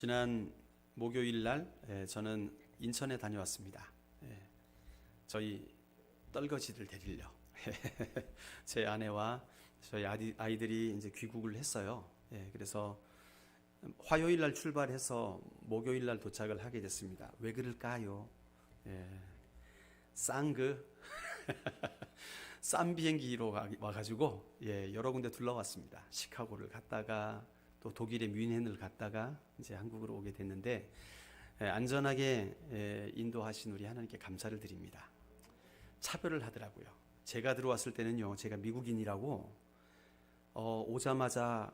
지난 목요일 날 저는 인천에 다녀왔습니다. 저희 떨거지들 데리려 제 아내와 저희 아이들이 이제 귀국을 했어요. 그래서 화요일 날 출발해서 목요일 날 도착을 하게 됐습니다. 왜 그럴까요? 싼 비행기로 와가지고 여러 군데 둘러왔습니다. 시카고를 갔다가 또 독일의 뮌헨을 갔다가 이제 한국으로 오게 됐는데 안전하게 인도하신 우리 하나님께 감사를 드립니다. 차별을 하더라고요. 제가 들어왔을 때는요, 제가 미국인이라고 오자마자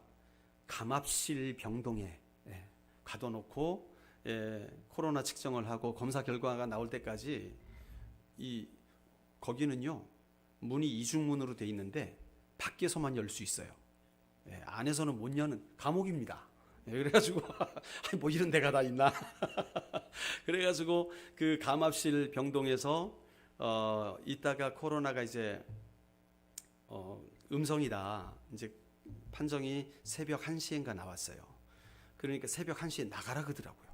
감압실 병동에 가둬놓고 코로나 측정을 하고 검사 결과가 나올 때까지 거기는요 문이 이중문으로 돼 있는데 밖에서만 열 수 있어요. 안에서는 못 여는 감옥입니다. 그래가지고 뭐 이런 데가 다 있나? 그래가지고 그 감압실 병동에서 있다가 코로나가 이제 음성이다. 이제 판정이 새벽 1시인가 나왔어요. 그러니까 새벽 1시에 나가라 그러더라고요.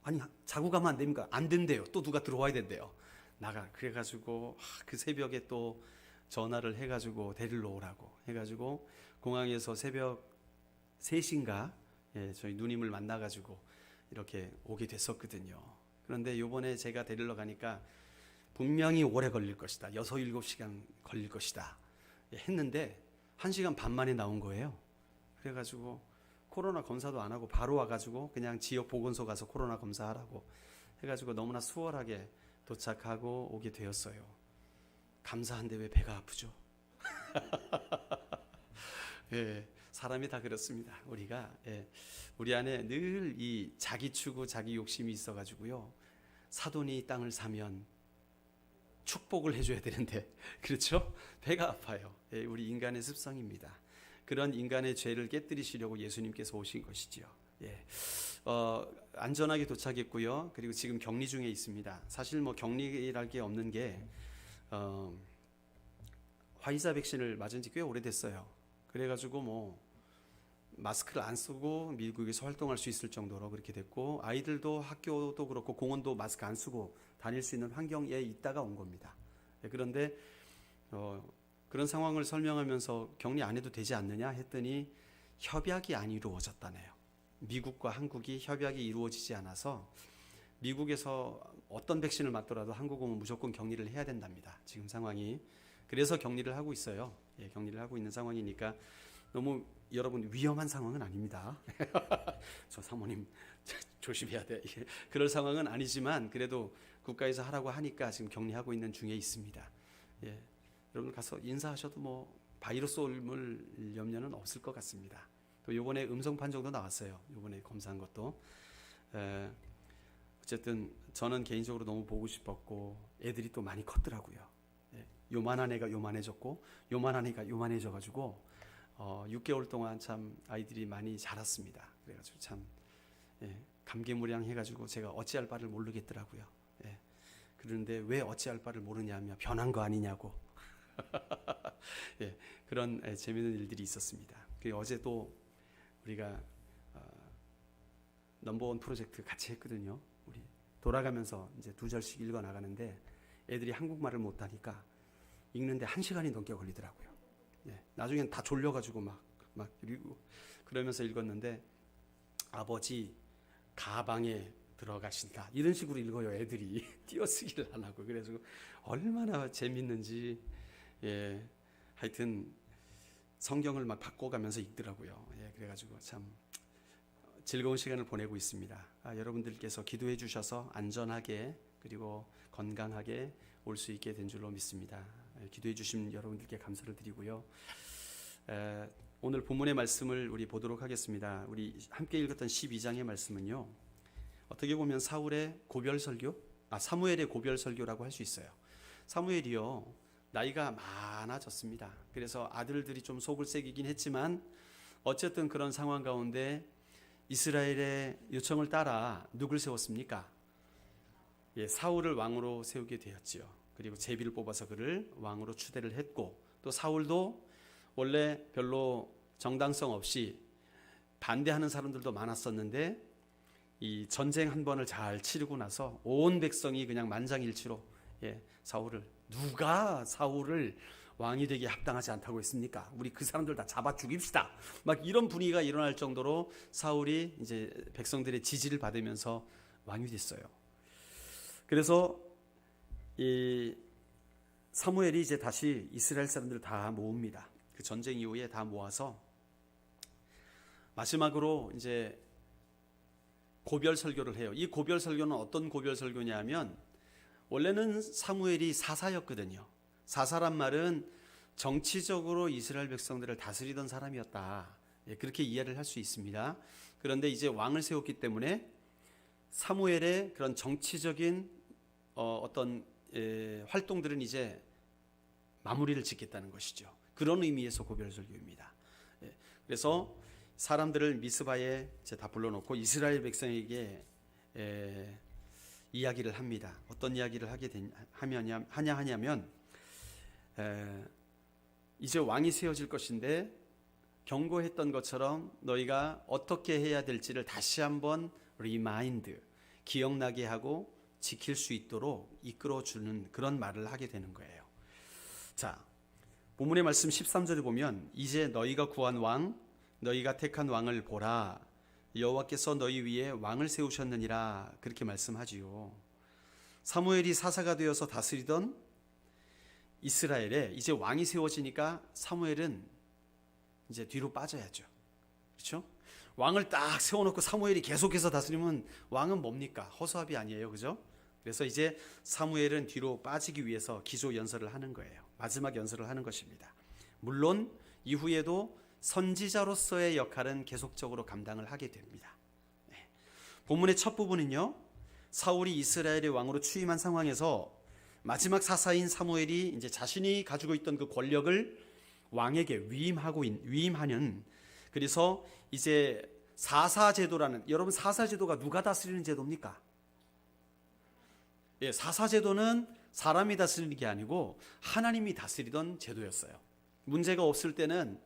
아니 자고 가면 안 됩니까? 안 된대요. 또 누가 들어와야 된대요. 나가. 그래가지고 그 새벽에 또 전화를 해가지고 데리러 오라고 해가지고 공항에서 새벽 3시인가 저희 누님을 만나가지고 이렇게 오게 됐었거든요. 그런데 요번에 제가 데리러 가니까 분명히 오래 걸릴 것이다. 6, 7시간 걸릴 것이다. 했는데 1시간 반 만에 나온 거예요. 그래가지고 코로나 검사도 안 하고 바로 와가지고 그냥 지역 보건소 가서 코로나 검사하라고 해가지고 너무나 수월하게 도착하고 오게 되었어요. 감사한데 왜 배가 아프죠? 사람이 다 그렇습니다. 우리가 우리 안에 늘 이 자기 추구, 자기 욕심이 있어가지고요. 사돈이 땅을 사면 축복을 해줘야 되는데, 그렇죠? 배가 아파요. 우리 인간의 습성입니다. 그런 인간의 죄를 깨뜨리시려고 예수님께서 오신 것이지요. 안전하게 도착했고요. 그리고 지금 격리 중에 있습니다. 사실 뭐 격리랄 게 없는 게 화이자 백신을 맞은 지 꽤 오래됐어요. 그래가지고 뭐 마스크를 안 쓰고 미국에서 활동할 수 있을 정도로 그렇게 됐고, 아이들도 학교도 그렇고 공원도 마스크 안 쓰고 다닐 수 있는 환경에 있다가 온 겁니다. 그런데 그런 상황을 설명하면서 격리 안 해도 되지 않느냐 했더니 협약이 안 이루어졌다네요. 미국과 한국이 협약이 이루어지지 않아서 미국에서 어떤 백신을 맞더라도 한국 오면 무조건 격리를 해야 된답니다. 지금 상황이. 그래서 격리를 하고 있어요. 격리를 하고 있는 상황이니까 너무 여러분 위험한 상황은 아닙니다. 저 사모님 조심해야 돼. 그럴 상황은 아니지만 그래도 국가에서 하라고 하니까 지금 격리하고 있는 중에 있습니다. 여러분 가서 인사하셔도 뭐 바이러스 옮을 염려는 없을 것 같습니다. 또 요번에 음성 판정도 나왔어요. 요번에 검사한 것도. 어쨌든 저는 개인적으로 너무 보고 싶었고 애들이 또 많이 컸더라고요. 요만한 애가 요만해졌고 요만한 애가 요만해져가지고 6개월 동안 참 아이들이 많이 자랐습니다. 그래가지고 참 감개무량해가지고 제가 어찌할 바를 모르겠더라고요. 그런데 왜 어찌할 바를 모르냐면 변한 거 아니냐고 그런 재미있는 일들이 있었습니다. 어제 또 우리가 넘버원 프로젝트 같이 했거든요. 우리 돌아가면서 이제 2절씩 읽어 나가는데 애들이 한국말을 못하니까 읽는데 1시간이 넘게 걸리더라고요. 나중엔 다 졸려가지고 막 읽고 그러면서 읽었는데 아버지 가방에 들어가신다 이런 식으로 읽어요. 애들이 띄어쓰기를 안 하고. 그래서 얼마나 재밌는지 하여튼 성경을 막 바꿔가면서 읽더라고요. 그래가지고 참 즐거운 시간을 보내고 있습니다. 여러분들께서 기도해 주셔서 안전하게 그리고 건강하게 올 수 있게 된 줄로 믿습니다. 기도해 주신 여러분들께 감사를 드리고요. 오늘 본문의 말씀을 우리 보도록 하겠습니다. 우리 함께 읽었던 12장의 말씀은요, 어떻게 보면 사무엘의 고별 설교라고 할 수 있어요. 사무엘이요 나이가 많아졌습니다. 그래서 아들들이 좀 속을 새기긴 했지만 어쨌든 그런 상황 가운데 이스라엘의 요청을 따라 누굴 세웠습니까? 사울을 왕으로 세우게 되었지요. 그리고 제비를 뽑아서 그를 왕으로 추대를 했고, 또 사울도 원래 별로 정당성 없이 반대하는 사람들도 많았었는데 이 전쟁 한 번을 잘 치르고 나서 온 백성이 그냥 만장일치로 사울을, 누가 사울을 왕이 되기에 합당하지 않다고 했습니까? 우리 그 사람들 다 잡아 죽입시다. 막 이런 분위기가 일어날 정도로 사울이 이제 백성들의 지지를 받으면서 왕이 됐어요. 그래서 이 사무엘이 이제 다시 이스라엘 사람들을 다 모읍니다. 그 전쟁 이후에 다 모아서 마지막으로 이제 고별 설교를 해요. 이 고별 설교는 어떤 고별 설교냐면, 원래는 사무엘이 사사였거든요. 사사란 말은 정치적으로 이스라엘 백성들을 다스리던 사람이었다. 그렇게 이해를 할 수 있습니다. 그런데 이제 왕을 세웠기 때문에 사무엘의 그런 정치적인 어떤 활동들은 이제 마무리를 짓겠다는 것이죠. 그런 의미에서 고별 설교입니다. 그래서 사람들을 미스바에 이제 다 불러놓고 이스라엘 백성에게 이야기를 합니다. 어떤 이야기를 하냐면 이제 왕이 세워질 것인데 경고했던 것처럼 너희가 어떻게 해야 될지를 다시 한번 리마인드, 기억나게 하고 지킬 수 있도록 이끌어주는 그런 말을 하게 되는 거예요. 자, 본문의 말씀 13절에 보면 이제 너희가 구한 왕, 너희가 택한 왕을 보라. 여호와께서 너희 위에 왕을 세우셨느니라. 그렇게 말씀하지요. 사무엘이 사사가 되어서 다스리던 이스라엘에 이제 왕이 세워지니까 사무엘은 이제 뒤로 빠져야죠. 그렇죠? 왕을 딱 세워놓고 사무엘이 계속해서 다스리면 왕은 뭡니까? 허수아비 아니에요. 그죠? 그래서 이제 사무엘은 뒤로 빠지기 위해서 기조 연설을 하는 거예요. 마지막 연설을 하는 것입니다. 물론 이후에도 선지자로서의 역할은 계속적으로 감당을 하게 됩니다. 본문의 첫 부분은요, 사울이 이스라엘의 왕으로 취임한 상황에서 마지막 사사인 사무엘이 이제 자신이 가지고 있던 그 권력을 왕에게 위임하는, 그래서 이제 사사제도라는, 여러분 사사제도가 누가 다스리는 제도입니까? 사사제도는 사람이 다스리는 게 아니고 하나님이 다스리던 제도였어요. 문제가 없을 때는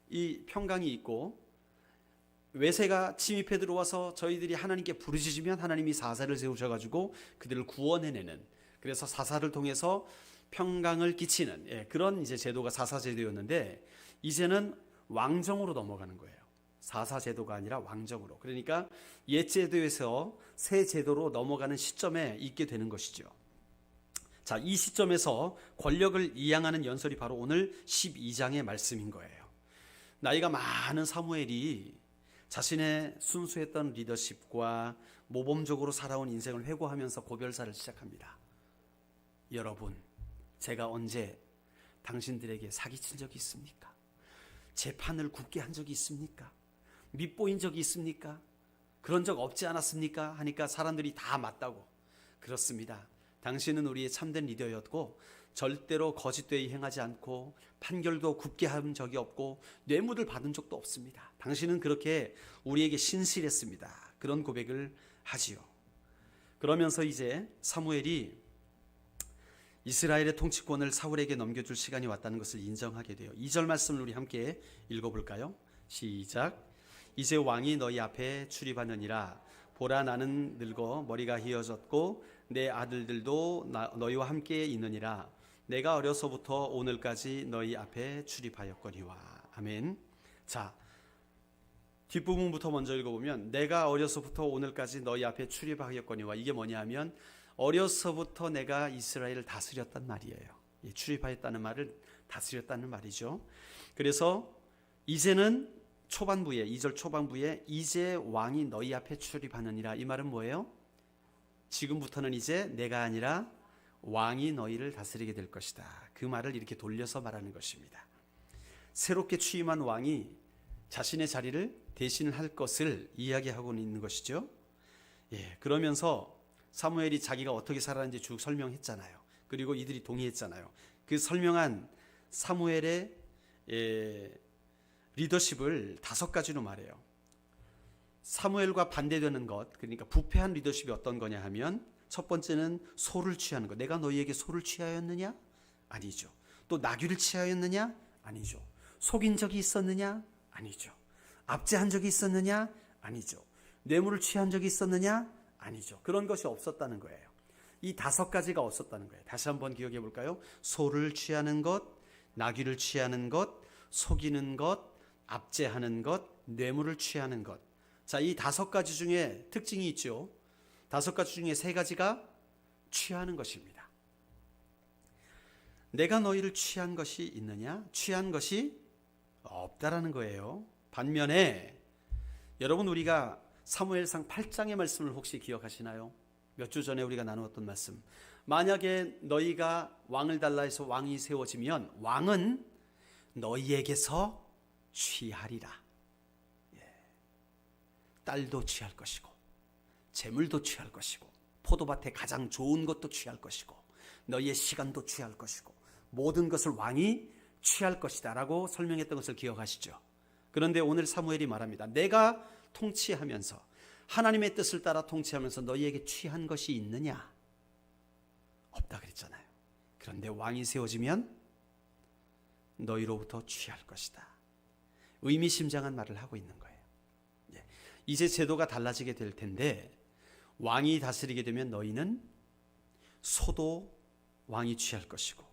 이 평강이 있고, 외세가 침입해 들어와서 저희들이 하나님께 부르짖으면 하나님이 사사를 세우셔가지고 그들을 구원해내는, 그래서 사사를 통해서 평강을 끼치는 그런 이제 제도가 사사제도였는데, 이제는 왕정으로 넘어가는 거예요. 사사제도가 아니라 왕정으로. 그러니까 옛 제도에서 새 제도로 넘어가는 시점에 있게 되는 것이죠. 자, 이 시점에서 권력을 이양하는 연설이 바로 오늘 12장의 말씀인 거예요. 나이가 많은 사무엘이 자신의 순수했던 리더십과 모범적으로 살아온 인생을 회고하면서 고별사를 시작합니다. 여러분, 제가 언제 당신들에게 사기친 적이 있습니까? 제 판을 굳게 한 적이 있습니까? 밉보인 적이 있습니까? 그런 적 없지 않았습니까? 하니까 사람들이 다 맞다고. 그렇습니다. 당신은 우리의 참된 리더였고 절대로 거짓되이 행하지 않고 판결도 굽게 한 적이 없고 뇌물을 받은 적도 없습니다. 당신은 그렇게 우리에게 신실했습니다. 그런 고백을 하지요. 그러면서 이제 사무엘이 이스라엘의 통치권을 사울에게 넘겨줄 시간이 왔다는 것을 인정하게 돼요. 2절 말씀을 우리 함께 읽어볼까요? 시작. 이제 왕이 너희 앞에 출입하느니라. 보라, 나는 늙어 머리가 휘어졌고 내 아들들도 너희와 함께 있느니라. 내가 어려서부터 오늘까지 너희 앞에 출입하였거니와. 아멘. 자, 뒷부분부터 먼저 읽어보면 내가 어려서부터 오늘까지 너희 앞에 출입하였거니와, 이게 뭐냐 하면 어려서부터 내가 이스라엘을 다스렸단 말이에요. 출입하였다는 말을 다스렸다는 말이죠. 그래서 이제는 초반부에, 2절 초반부에 이제 왕이 너희 앞에 출입하느니라, 이 말은 뭐예요? 지금부터는 이제 내가 아니라 왕이 너희를 다스리게 될 것이다. 그 말을 이렇게 돌려서 말하는 것입니다. 새롭게 취임한 왕이 자신의 자리를 대신할 것을 이야기하고 있는 것이죠. 그러면서 사무엘이 자기가 어떻게 살았는지 쭉 설명했잖아요. 그리고 이들이 동의했잖아요. 그 설명한 사무엘의 리더십을 5가지로 말해요. 사무엘과 반대되는 것, 그러니까 부패한 리더십이 어떤 거냐 하면, 첫 번째는 소를 취하는 것. 내가 너희에게 소를 취하였느냐? 아니죠. 또 나귀를 취하였느냐? 아니죠. 속인 적이 있었느냐? 아니죠. 압제한 적이 있었느냐? 아니죠. 뇌물을 취한 적이 있었느냐? 아니죠. 그런 것이 없었다는 거예요. 이 5가지가 없었다는 거예요. 다시 한번 기억해 볼까요? 소를 취하는 것, 나귀를 취하는 것, 속이는 것, 압제하는 것, 뇌물을 취하는 것. 자, 이 5가지 중에 특징이 있죠. 5가지 중에 3가지가 취하는 것입니다. 내가 너희를 취한 것이 있느냐? 취한 것이 없다라는 거예요. 반면에 여러분, 우리가 사무엘상 8장의 말씀을 혹시 기억하시나요? 몇 주 전에 우리가 나누었던 말씀. 만약에 너희가 왕을 달라 해서 왕이 세워지면 왕은 너희에게서 취하리라. 딸도 취할 것이고, 재물도 취할 것이고, 포도밭에 가장 좋은 것도 취할 것이고, 너희의 시간도 취할 것이고, 모든 것을 왕이 취할 것이다 라고 설명했던 것을 기억하시죠? 그런데 오늘 사무엘이 말합니다. 내가 통치하면서, 하나님의 뜻을 따라 통치하면서 너희에게 취한 것이 있느냐? 없다 그랬잖아요. 그런데 왕이 세워지면 너희로부터 취할 것이다. 의미심장한 말을 하고 있는 거예요. 이제 제도가 달라지게 될 텐데, 왕이 다스리게 되면 너희는 소도 왕이 취할 것이고,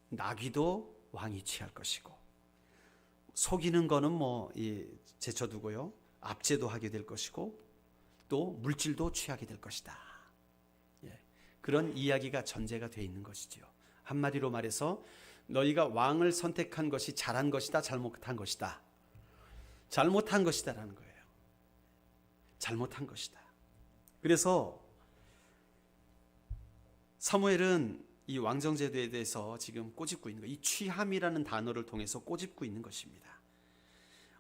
나귀도 왕이 취할 것이고, 속이는 거는 제쳐두고요, 압제도 하게 될 것이고, 또 물질도 취하게 될 것이다. 그런 이야기가 전제가 되어 있는 것이지요. 한마디로 말해서 너희가 왕을 선택한 것이 잘한 것이다, 잘못한 것이다. 잘못한 것이다라는 거예요. 잘못한 것이다. 그래서 사무엘은 이 왕정제도에 대해서 지금 꼬집고 있는 거예요. 이 취함이라는 단어를 통해서 꼬집고 있는 것입니다.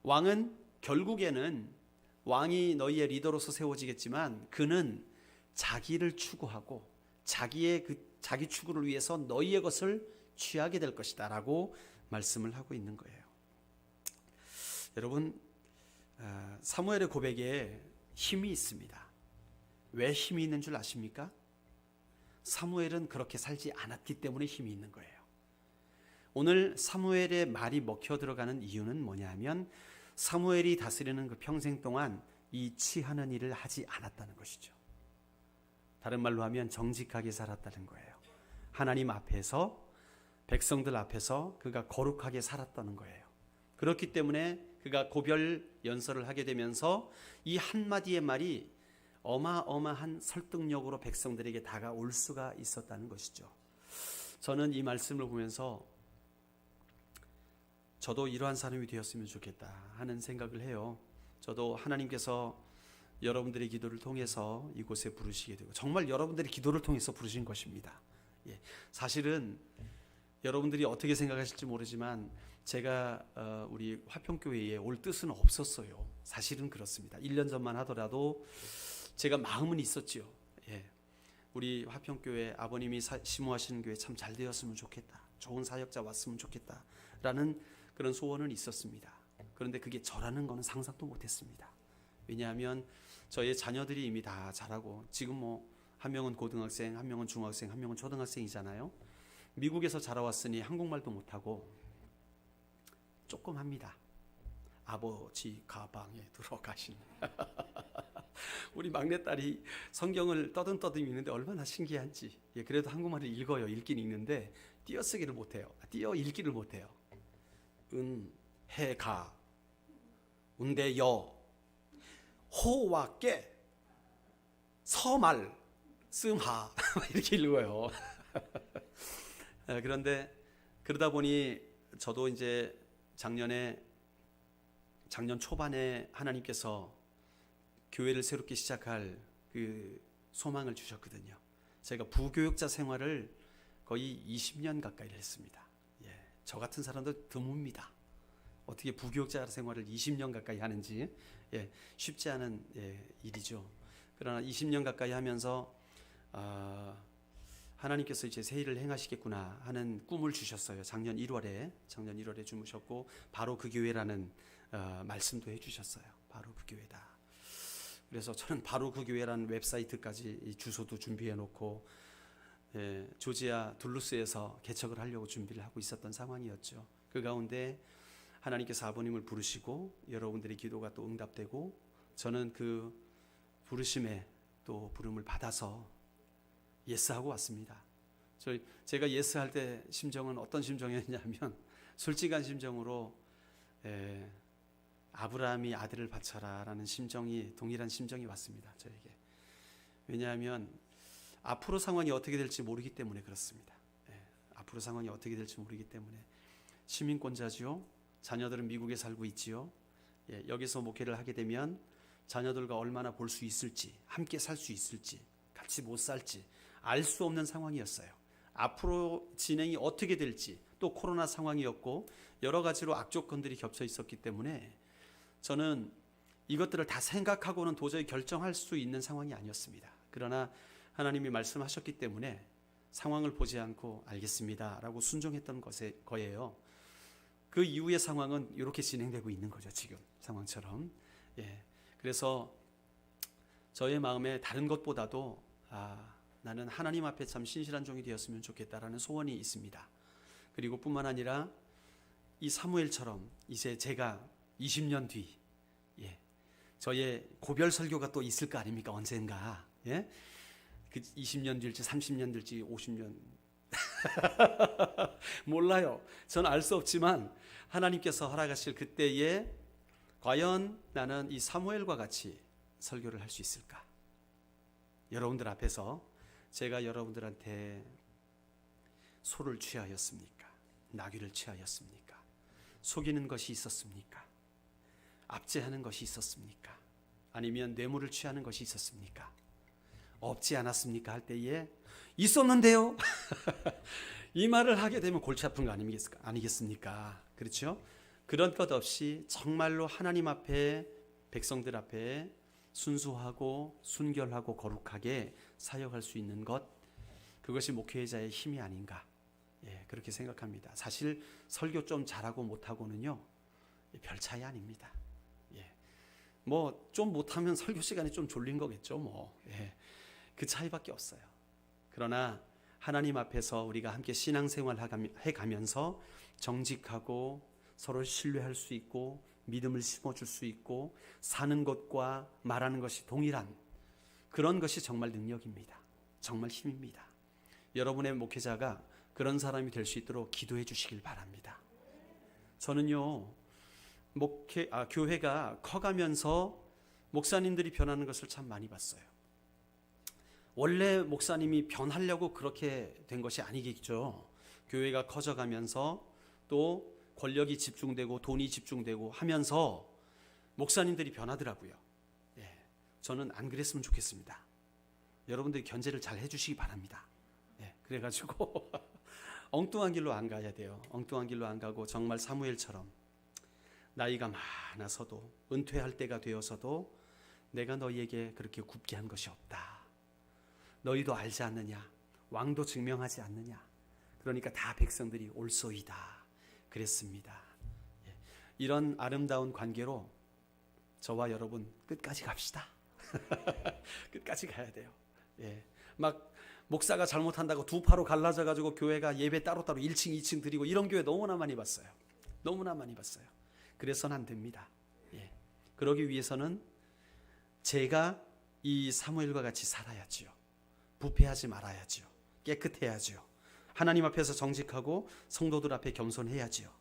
왕은 결국에는, 왕이 너희의 리더로서 세워지겠지만 그는 자기를 추구하고 자기 추구를 위해서 너희의 것을 취하게 될 것이다 라고 말씀을 하고 있는 거예요. 여러분, 사무엘의 고백에 힘이 있습니다. 왜 힘이 있는 줄 아십니까? 사무엘은 그렇게 살지 않았기 때문에 힘이 있는 거예요. 오늘 사무엘의 말이 먹혀 들어가는 이유는 뭐냐 하면, 사무엘이 다스리는 그 평생 동안 이 취하는 일을 하지 않았다는 것이죠. 다른 말로 하면 정직하게 살았다는 거예요. 하나님 앞에서, 백성들 앞에서 그가 거룩하게 살았다는 거예요. 그렇기 때문에 그가 고별 연설을 하게 되면서 이 한마디의 말이 어마어마한 설득력으로 백성들에게 다가올 수가 있었다는 것이죠. 저는 이 말씀을 보면서 저도 이러한 사람이 되었으면 좋겠다 하는 생각을 해요. 저도 하나님께서 여러분들의 기도를 통해서 이곳에 부르시게 되고, 정말 여러분들의 기도를 통해서 부르신 것입니다. 사실은 여러분들이 어떻게 생각하실지 모르지만 제가 우리 화평교회에 올 뜻은 없었어요. 사실은 그렇습니다. 1년 전만 하더라도 제가 마음은 있었죠. 우리 화평교회 아버님이 심호하시는 교회 참 잘 되었으면 좋겠다, 좋은 사역자 왔으면 좋겠다 라는 그런 소원은 있었습니다. 그런데 그게 저라는 거는 상상도 못했습니다. 왜냐하면 저의 자녀들이 이미 다 자라고, 지금 한 명은 고등학생, 한 명은 중학생, 한 명은 초등학생이잖아요. 미국에서 자라왔으니 한국말도 못하고 조금 합니다. 아버지 가방에 들어가신 우리 막내딸이 성경을 떠듬떠듬 읽는데 얼마나 신기한지. 그래도 한국말을 읽어요. 읽긴 읽는데 띄어쓰기를 못해요. 띄어 읽기를 못해요. 은, 해, 가, 운대, 여, 호와 깨, 서말, 씀하 이렇게 읽어요. 그런데 그러다 보니 저도 이제 작년 초반에 하나님께서 교회를 새롭게 시작할 그 소망을 주셨거든요. 제가 부교육자 생활을 거의 20년 가까이 했습니다. 저 같은 사람도 드뭅니다. 어떻게 부교육자 생활을 20년 가까이 하는지 쉽지 않은 일이죠. 그러나 20년 가까이 하면서 하나님께서 이제 새 일을 행하시겠구나 하는 꿈을 주셨어요. 작년 1월에 주무셨고, 바로 그 교회라는 말씀도 해주셨어요. 바로 그 교회다. 그래서 저는 바로 그 교회라는 웹사이트까지 주소도 준비해 놓고 조지아 둘루스에서 개척을 하려고 준비를 하고 있었던 상황이었죠. 그 가운데 하나님께서 아버님을 부르시고 여러분들의 기도가 또 응답되고 저는 그 부르심에 또 부름을 받아서 예스하고 왔습니다. 제가 예스할 때 심정은 어떤 심정이었냐면 솔직한 심정으로 아브라함이 아들을 바쳐라라는 심정이 동일한 심정이 왔습니다. 저에게. 왜냐하면 앞으로 상황이 어떻게 될지 모르기 때문에 그렇습니다. 앞으로 상황이 어떻게 될지 모르기 때문에 시민권자지요. 자녀들은 미국에 살고 있지요. 여기서 목회를 하게 되면 자녀들과 얼마나 볼 수 있을지, 함께 살 수 있을지, 같이 못 살지 알 수 없는 상황이었어요. 앞으로 진행이 어떻게 될지 또 코로나 상황이었고 여러 가지로 악조건들이 겹쳐 있었기 때문에 저는 이것들을 다 생각하고는 도저히 결정할 수 있는 상황이 아니었습니다. 그러나 하나님이 말씀하셨기 때문에 상황을 보지 않고 알겠습니다 라고 순종했던 거예요. 그 이후의 상황은 이렇게 진행되고 있는 거죠. 지금 상황처럼. 그래서 저의 마음에 다른 것보다도 나는 하나님 앞에 참 신실한 종이 되었으면 좋겠다라는 소원이 있습니다. 그리고 뿐만 아니라 이 사무엘처럼 이제 제가 20년 뒤 저의 고별 설교가 또 있을 거 아닙니까? 언젠가. 그 20년 뒤일지 30년 뒤일지 50년 몰라요. 저는 알 수 없지만 하나님께서 허락하실 그때에 과연 나는 이 사무엘과 같이 설교를 할 수 있을까? 여러분들 앞에서 제가 여러분들한테 소를 취하였습니까? 나귀를 취하였습니까? 속이는 것이 있었습니까? 압제하는 것이 있었습니까? 아니면 뇌물을 취하는 것이 있었습니까? 없지 않았습니까? 할 때에 있었는데요. 이 말을 하게 되면 골치 아픈 거 아니겠습니까? 그렇죠? 그런 것 없이 정말로 하나님 앞에 백성들 앞에 순수하고 순결하고 거룩하게 사역할 수 있는 것, 그것이 목회자의 힘이 아닌가, 그렇게 생각합니다. 사실 설교 좀 잘하고 못하고는요 별 차이 아닙니다. 뭐 좀 못하면 설교 시간에 좀 졸린 거겠죠. 그 차이밖에 없어요. 그러나 하나님 앞에서 우리가 함께 신앙생활 해가면서 정직하고 서로 신뢰할 수 있고 믿음을 심어줄 수 있고 사는 것과 말하는 것이 동일한 그런 것이 정말 능력입니다. 정말 힘입니다. 여러분의 목회자가 그런 사람이 될 수 있도록 기도해 주시길 바랍니다. 저는요 교회가 커가면서 목사님들이 변하는 것을 참 많이 봤어요. 원래 목사님이 변하려고 그렇게 된 것이 아니겠죠. 교회가 커져가면서 또 권력이 집중되고 돈이 집중되고 하면서 목사님들이 변하더라고요. 저는 안 그랬으면 좋겠습니다. 여러분들이 견제를 잘 해주시기 바랍니다. 그래가지고 엉뚱한 길로 안 가야 돼요. 엉뚱한 길로 안 가고 정말 사무엘처럼 나이가 많아서도 은퇴할 때가 되어서도 내가 너희에게 그렇게 굽게 한 것이 없다. 너희도 알지 않느냐? 왕도 증명하지 않느냐? 그러니까 다 백성들이 옳소이다. 그랬습니다. 이런 아름다운 관계로 저와 여러분 끝까지 갑시다. 끝까지 가야 돼요. 막 목사가 잘못한다고 두 파로 갈라져 가지고 교회가 예배 따로따로 1층 2층 드리고 이런 교회 너무나 많이 봤어요. 너무나 많이 봤어요. 그래서는 안 됩니다. 그러기 위해서는 제가 이 사무엘과 같이 살아야지요. 부패하지 말아야지요. 깨끗해야지요. 하나님 앞에서 정직하고 성도들 앞에 겸손해야지요.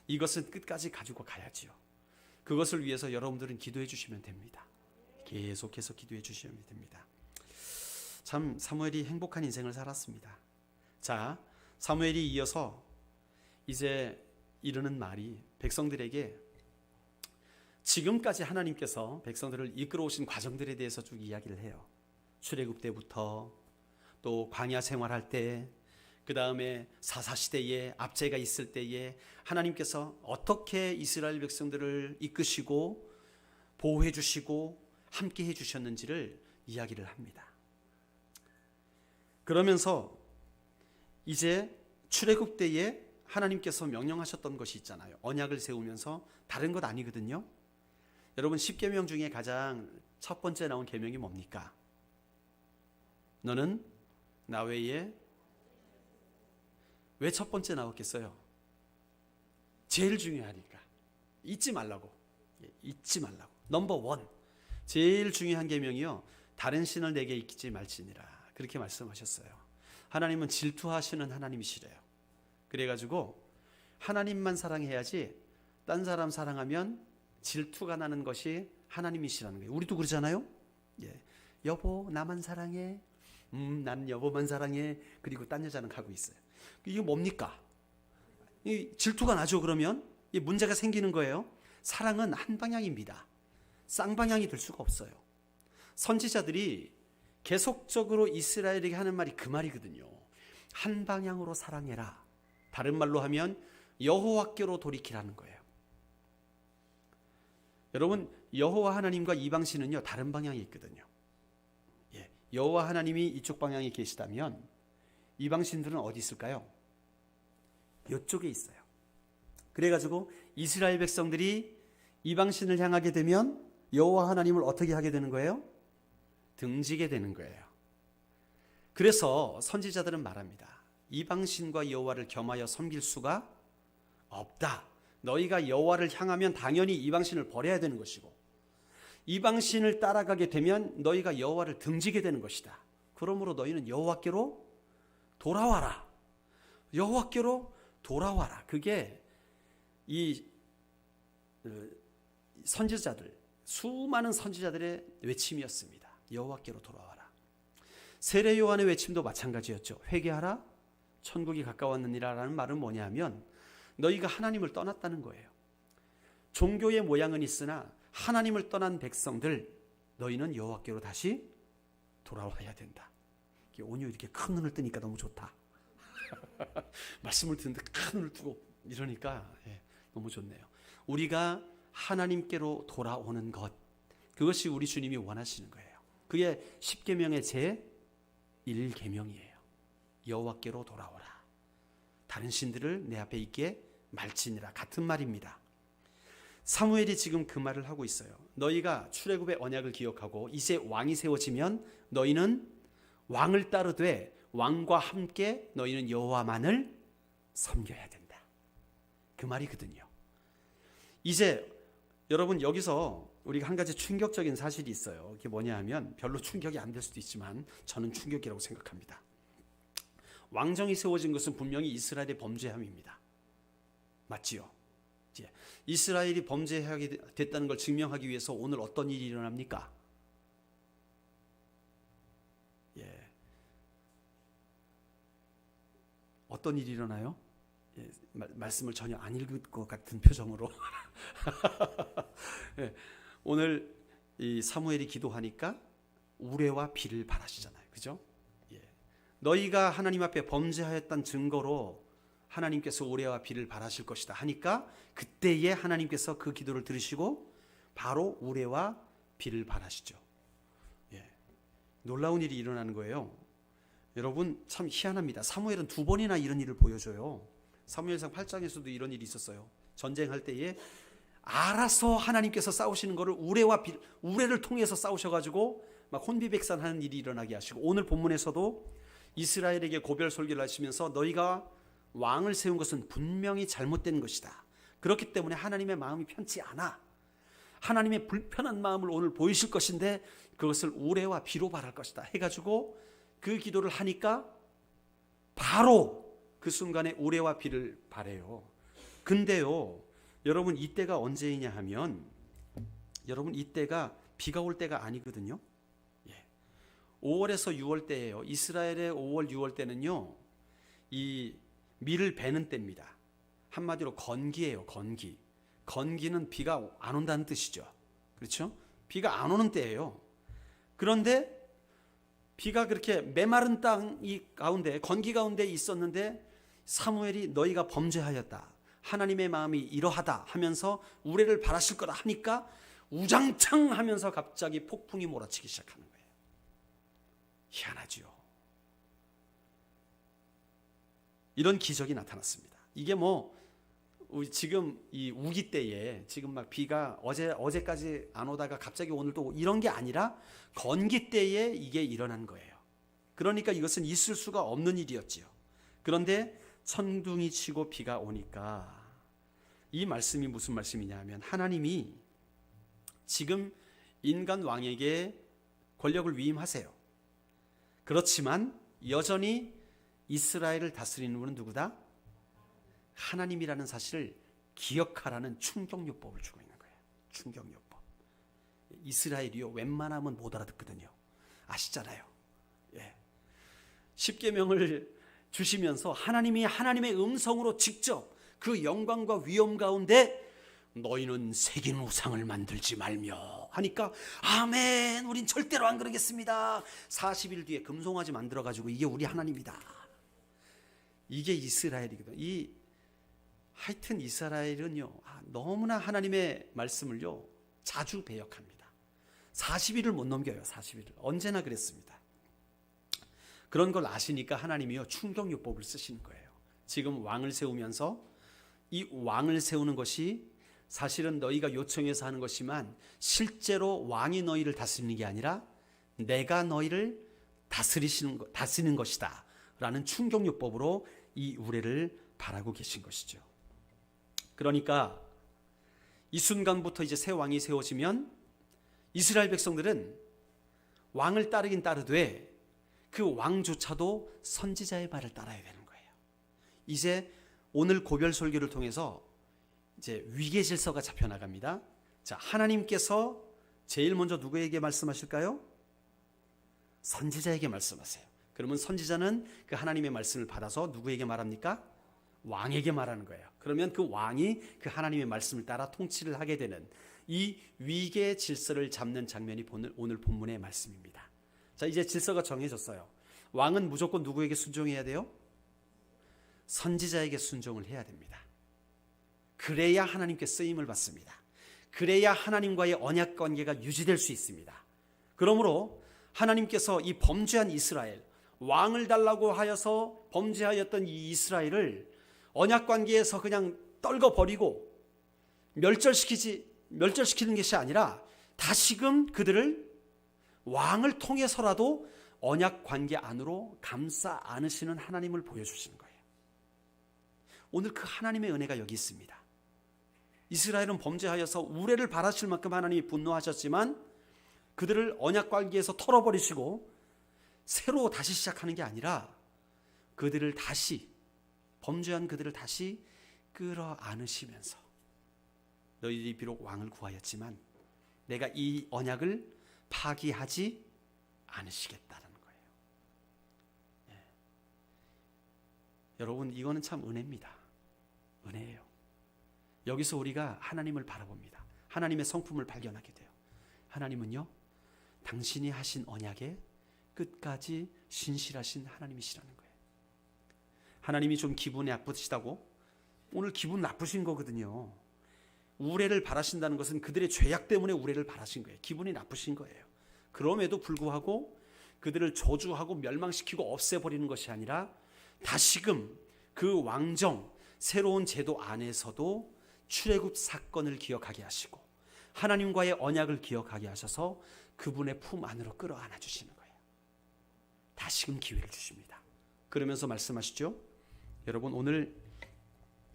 이것은 끝까지 가지고 가야지요. 그것을 위해서 여러분들은 기도해 주시면 됩니다. 계속해서 기도해 주시면 됩니다. 참 사무엘이 행복한 인생을 살았습니다. 자, 사무엘이 이어서 이제 이르는 말이 백성들에게 지금까지 하나님께서 백성들을 이끌어오신 과정들에 대해서 쭉 이야기를 해요. 출애굽 때부터 또 광야 생활할 때, 그 다음에 사사시대에 압제가 있을 때에 하나님께서 어떻게 이스라엘 백성들을 이끄시고 보호해 주시고 함께 해 주셨는지를 이야기를 합니다. 그러면서 이제 출애굽 때에 하나님께서 명령하셨던 것이 있잖아요. 언약을 세우면서 다른 것 아니거든요. 여러분 10계명 중에 가장 첫 번째 나온 계명이 뭡니까? 너는 나 외에 왜 첫 번째 나왔겠어요? 제일 중요하니까. 잊지 말라고. 잊지 말라고. 넘버 원. 제일 중요한 계명이요. 다른 신을 내게 잊지 말지니라. 그렇게 말씀하셨어요. 하나님은 질투하시는 하나님이시래요. 그래가지고 하나님만 사랑해야지 딴 사람 사랑하면 질투가 나는 것이 하나님이시라는 거예요. 우리도 그러잖아요. 예. 여보 나만 사랑해. 난 여보만 사랑해. 그리고 딴 여자는 가고 있어요. 이게 뭡니까? 이 질투가 나죠. 그러면 이 문제가 생기는 거예요. 사랑은 한 방향입니다. 쌍방향이 될 수가 없어요. 선지자들이 계속적으로 이스라엘에게 하는 말이 그 말이거든요. 한 방향으로 사랑해라. 다른 말로 하면 여호와께로 돌이키라는 거예요. 여러분 여호와 하나님과 이방신은요 다른 방향이 있거든요. 예, 여호와 하나님이 이쪽 방향에 계시다면 이방신들은 어디 있을까요? 이쪽에 있어요. 그래가지고 이스라엘 백성들이 이방신을 향하게 되면 여호와 하나님을 어떻게 하게 되는 거예요? 등지게 되는 거예요. 그래서 선지자들은 말합니다. 이방신과 여호와를 겸하여 섬길 수가 없다. 너희가 여호와를 향하면 당연히 이방신을 버려야 되는 것이고 이방신을 따라가게 되면 너희가 여호와를 등지게 되는 것이다. 그러므로 너희는 여호와께로 돌아와라. 여호와께로 돌아와라. 그게 이 선지자들, 수많은 선지자들의 외침이었습니다. 여호와께로 돌아와라. 세례 요한의 외침도 마찬가지였죠. 회개하라. 천국이 가까웠느니라 라는 말은 뭐냐면 너희가 하나님을 떠났다는 거예요. 종교의 모양은 있으나 하나님을 떠난 백성들 너희는 여호와께로 다시 돌아와야 된다. 오늘 이렇게 큰 눈을 뜨니까 너무 좋다. 말씀을 듣는데 큰 눈을 뜨고 이러니까 너무 좋네요. 우리가 하나님께로 돌아오는 것, 그것이 우리 주님이 원하시는 거예요. 그게 십계명의 제 1계명이에요. 여호와께로 돌아오라. 다른 신들을 내 앞에 있게 말지니라. 같은 말입니다. 사무엘이 지금 그 말을 하고 있어요. 너희가 출애굽의 언약을 기억하고 이제 왕이 세워지면 너희는 왕을 따르되 왕과 함께 너희는 여호와만을 섬겨야 된다. 그 말이거든요. 이제 여러분 여기서 우리가 한 가지 충격적인 사실이 있어요. 그게 뭐냐 하면 별로 충격이 안 될 수도 있지만 저는 충격이라고 생각합니다. 왕정이 세워진 것은 분명히 이스라엘의 범죄함입니다. 맞지요? 이스라엘이 범죄하게 됐다는 걸 증명하기 위해서 오늘 어떤 일이 일어납니까? 어떤 일이 일어나요? 말씀을 전혀 안 읽을 것 같은 표정으로 오늘 이 사무엘이 기도하니까 우레와 비를 바라시잖아요. 그죠? 너희가 하나님 앞에 범죄하였다는 증거로 하나님께서 우레와 비를 바라실 것이다 하니까 그때에 하나님께서 그 기도를 들으시고 바로 우레와 비를 바라시죠. 놀라운 일이 일어나는 거예요. 여러분 참 희한합니다. 사무엘은 2번이나 이런 일을 보여줘요. 사무엘상 8장에서도 이런 일이 있었어요. 전쟁할 때에 알아서 하나님께서 싸우시는 거를 우레를 통해서 싸우셔가지고 막 혼비백산하는 일이 일어나게 하시고 오늘 본문에서도 이스라엘에게 고별 설교를 하시면서 너희가 왕을 세운 것은 분명히 잘못된 것이다. 그렇기 때문에 하나님의 마음이 편치 않아. 하나님의 불편한 마음을 오늘 보이실 것인데 그것을 우레와 비로 바랄 것이다 해가지고 그 기도를 하니까 바로 그 순간에 우레와 비를 바래요. 근데요 여러분 이때가 언제이냐 하면 여러분 이때가 비가 올 때가 아니거든요. 5월에서 6월 때예요. 이스라엘의 5월 6월 때는요 이 밀을 베는 때입니다. 한마디로 건기예요. 건기. 건기는 비가 안 온다는 뜻이죠. 그렇죠? 비가 안 오는 때예요. 그런데 비가 그렇게 메마른 땅 가운데 건기 가운데 있었는데 사무엘이 너희가 범죄하였다. 하나님의 마음이 이러하다 하면서 우레를 바라실 거라 하니까 우장창 하면서 갑자기 폭풍이 몰아치기 시작하는 거예요. 희한하지요. 이런 기적이 나타났습니다. 이게 지금 이 우기 때에 지금 막 비가 어제까지 안 오다가 갑자기 오늘 또 이런 게 아니라 건기 때에 이게 일어난 거예요. 그러니까 이것은 있을 수가 없는 일이었지요. 그런데 천둥이 치고 비가 오니까 이 말씀이 무슨 말씀이냐 하면 하나님이 지금 인간 왕에게 권력을 위임하세요. 그렇지만 여전히 이스라엘을 다스리는 분은 누구다? 하나님이라는 사실을 기억하라는 충격요법을 주고 있는 거예요. 충격요법. 이스라엘이요 웬만하면 못 알아듣거든요. 아시잖아요. 예. 십계명을 주시면서 하나님이 하나님의 음성으로 직접 그 영광과 위엄 가운데 너희는 새긴 우상을 만들지 말며 하니까 아멘, 우린 절대로 안 그러겠습니다. 40일 뒤에 금송아지 만들어가지고 이게 우리 하나님이다. 이게 이스라엘이거든. 하여튼 이스라엘은요 너무나 하나님의 말씀을요 자주 배역합니다. 40일을 못 넘겨요. 40일을 언제나 그랬습니다. 그런 걸 아시니까 하나님이요 충격요법을 쓰시는 거예요. 지금 왕을 세우면서 이 왕을 세우는 것이 사실은 너희가 요청해서 하는 것이지만 실제로 왕이 너희를 다스리는 게 아니라 내가 너희를 다스리는 것이다 라는 충격요법으로 이 우레를 바라고 계신 것이죠. 그러니까 이 순간부터 이제 새 왕이 세워지면 이스라엘 백성들은 왕을 따르긴 따르되 그 왕조차도 선지자의 말을 따라야 되는 거예요. 이제 오늘 고별 설교를 통해서 이제 위계 질서가 잡혀 나갑니다. 자, 하나님께서 제일 먼저 누구에게 말씀하실까요? 선지자에게 말씀하세요. 그러면 선지자는 그 하나님의 말씀을 받아서 누구에게 말합니까? 왕에게 말하는 거예요. 그러면 그 왕이 그 하나님의 말씀을 따라 통치를 하게 되는 이 위계 질서를 잡는 장면이 오늘 본문의 말씀입니다. 자, 이제 질서가 정해졌어요. 왕은 무조건 누구에게 순종해야 돼요? 선지자에게 순종을 해야 됩니다. 그래야 하나님께 쓰임을 받습니다. 그래야 하나님과의 언약 관계가 유지될 수 있습니다. 그러므로 하나님께서 이 범죄한 이스라엘, 왕을 달라고 하여서 범죄하였던 이 이스라엘을 언약 관계에서 그냥 떨궈버리고 멸절시키는 것이 아니라 다시금 그들을 왕을 통해서라도 언약 관계 안으로 감싸 안으시는 하나님을 보여주시는 거예요. 오늘 그 하나님의 은혜가 여기 있습니다. 이스라엘은 범죄하여서 우레를 바라실 만큼 하나님이 분노하셨지만 그들을 언약 관계에서 털어버리시고 새로 다시 시작하는 게 아니라 그들을 다시 범죄한 그들을 다시 끌어안으시면서 너희들이 비록 왕을 구하였지만 내가 이 언약을 파기하지 않으시겠다는 거예요. 예. 여러분 이거는 참 은혜입니다. 은혜예요. 여기서 우리가 하나님을 바라봅니다. 하나님의 성품을 발견하게 돼요. 하나님은요 당신이 하신 언약에 끝까지 신실하신 하나님이시라는 거예요. 하나님이 좀 기분이 나쁘시다고? 오늘 기분 나쁘신 거거든요. 우레를 바라신다는 것은 그들의 죄악 때문에 우레를 바라신 거예요. 기분이 나쁘신 거예요. 그럼에도 불구하고 그들을 저주하고 멸망시키고 없애버리는 것이 아니라 다시금 그 왕정 새로운 제도 안에서도 출애굽 사건을 기억하게 하시고 하나님과의 언약을 기억하게 하셔서 그분의 품 안으로 끌어안아 주시는 거예요. 다시금 기회를 주십니다. 그러면서 말씀하시죠. 여러분 오늘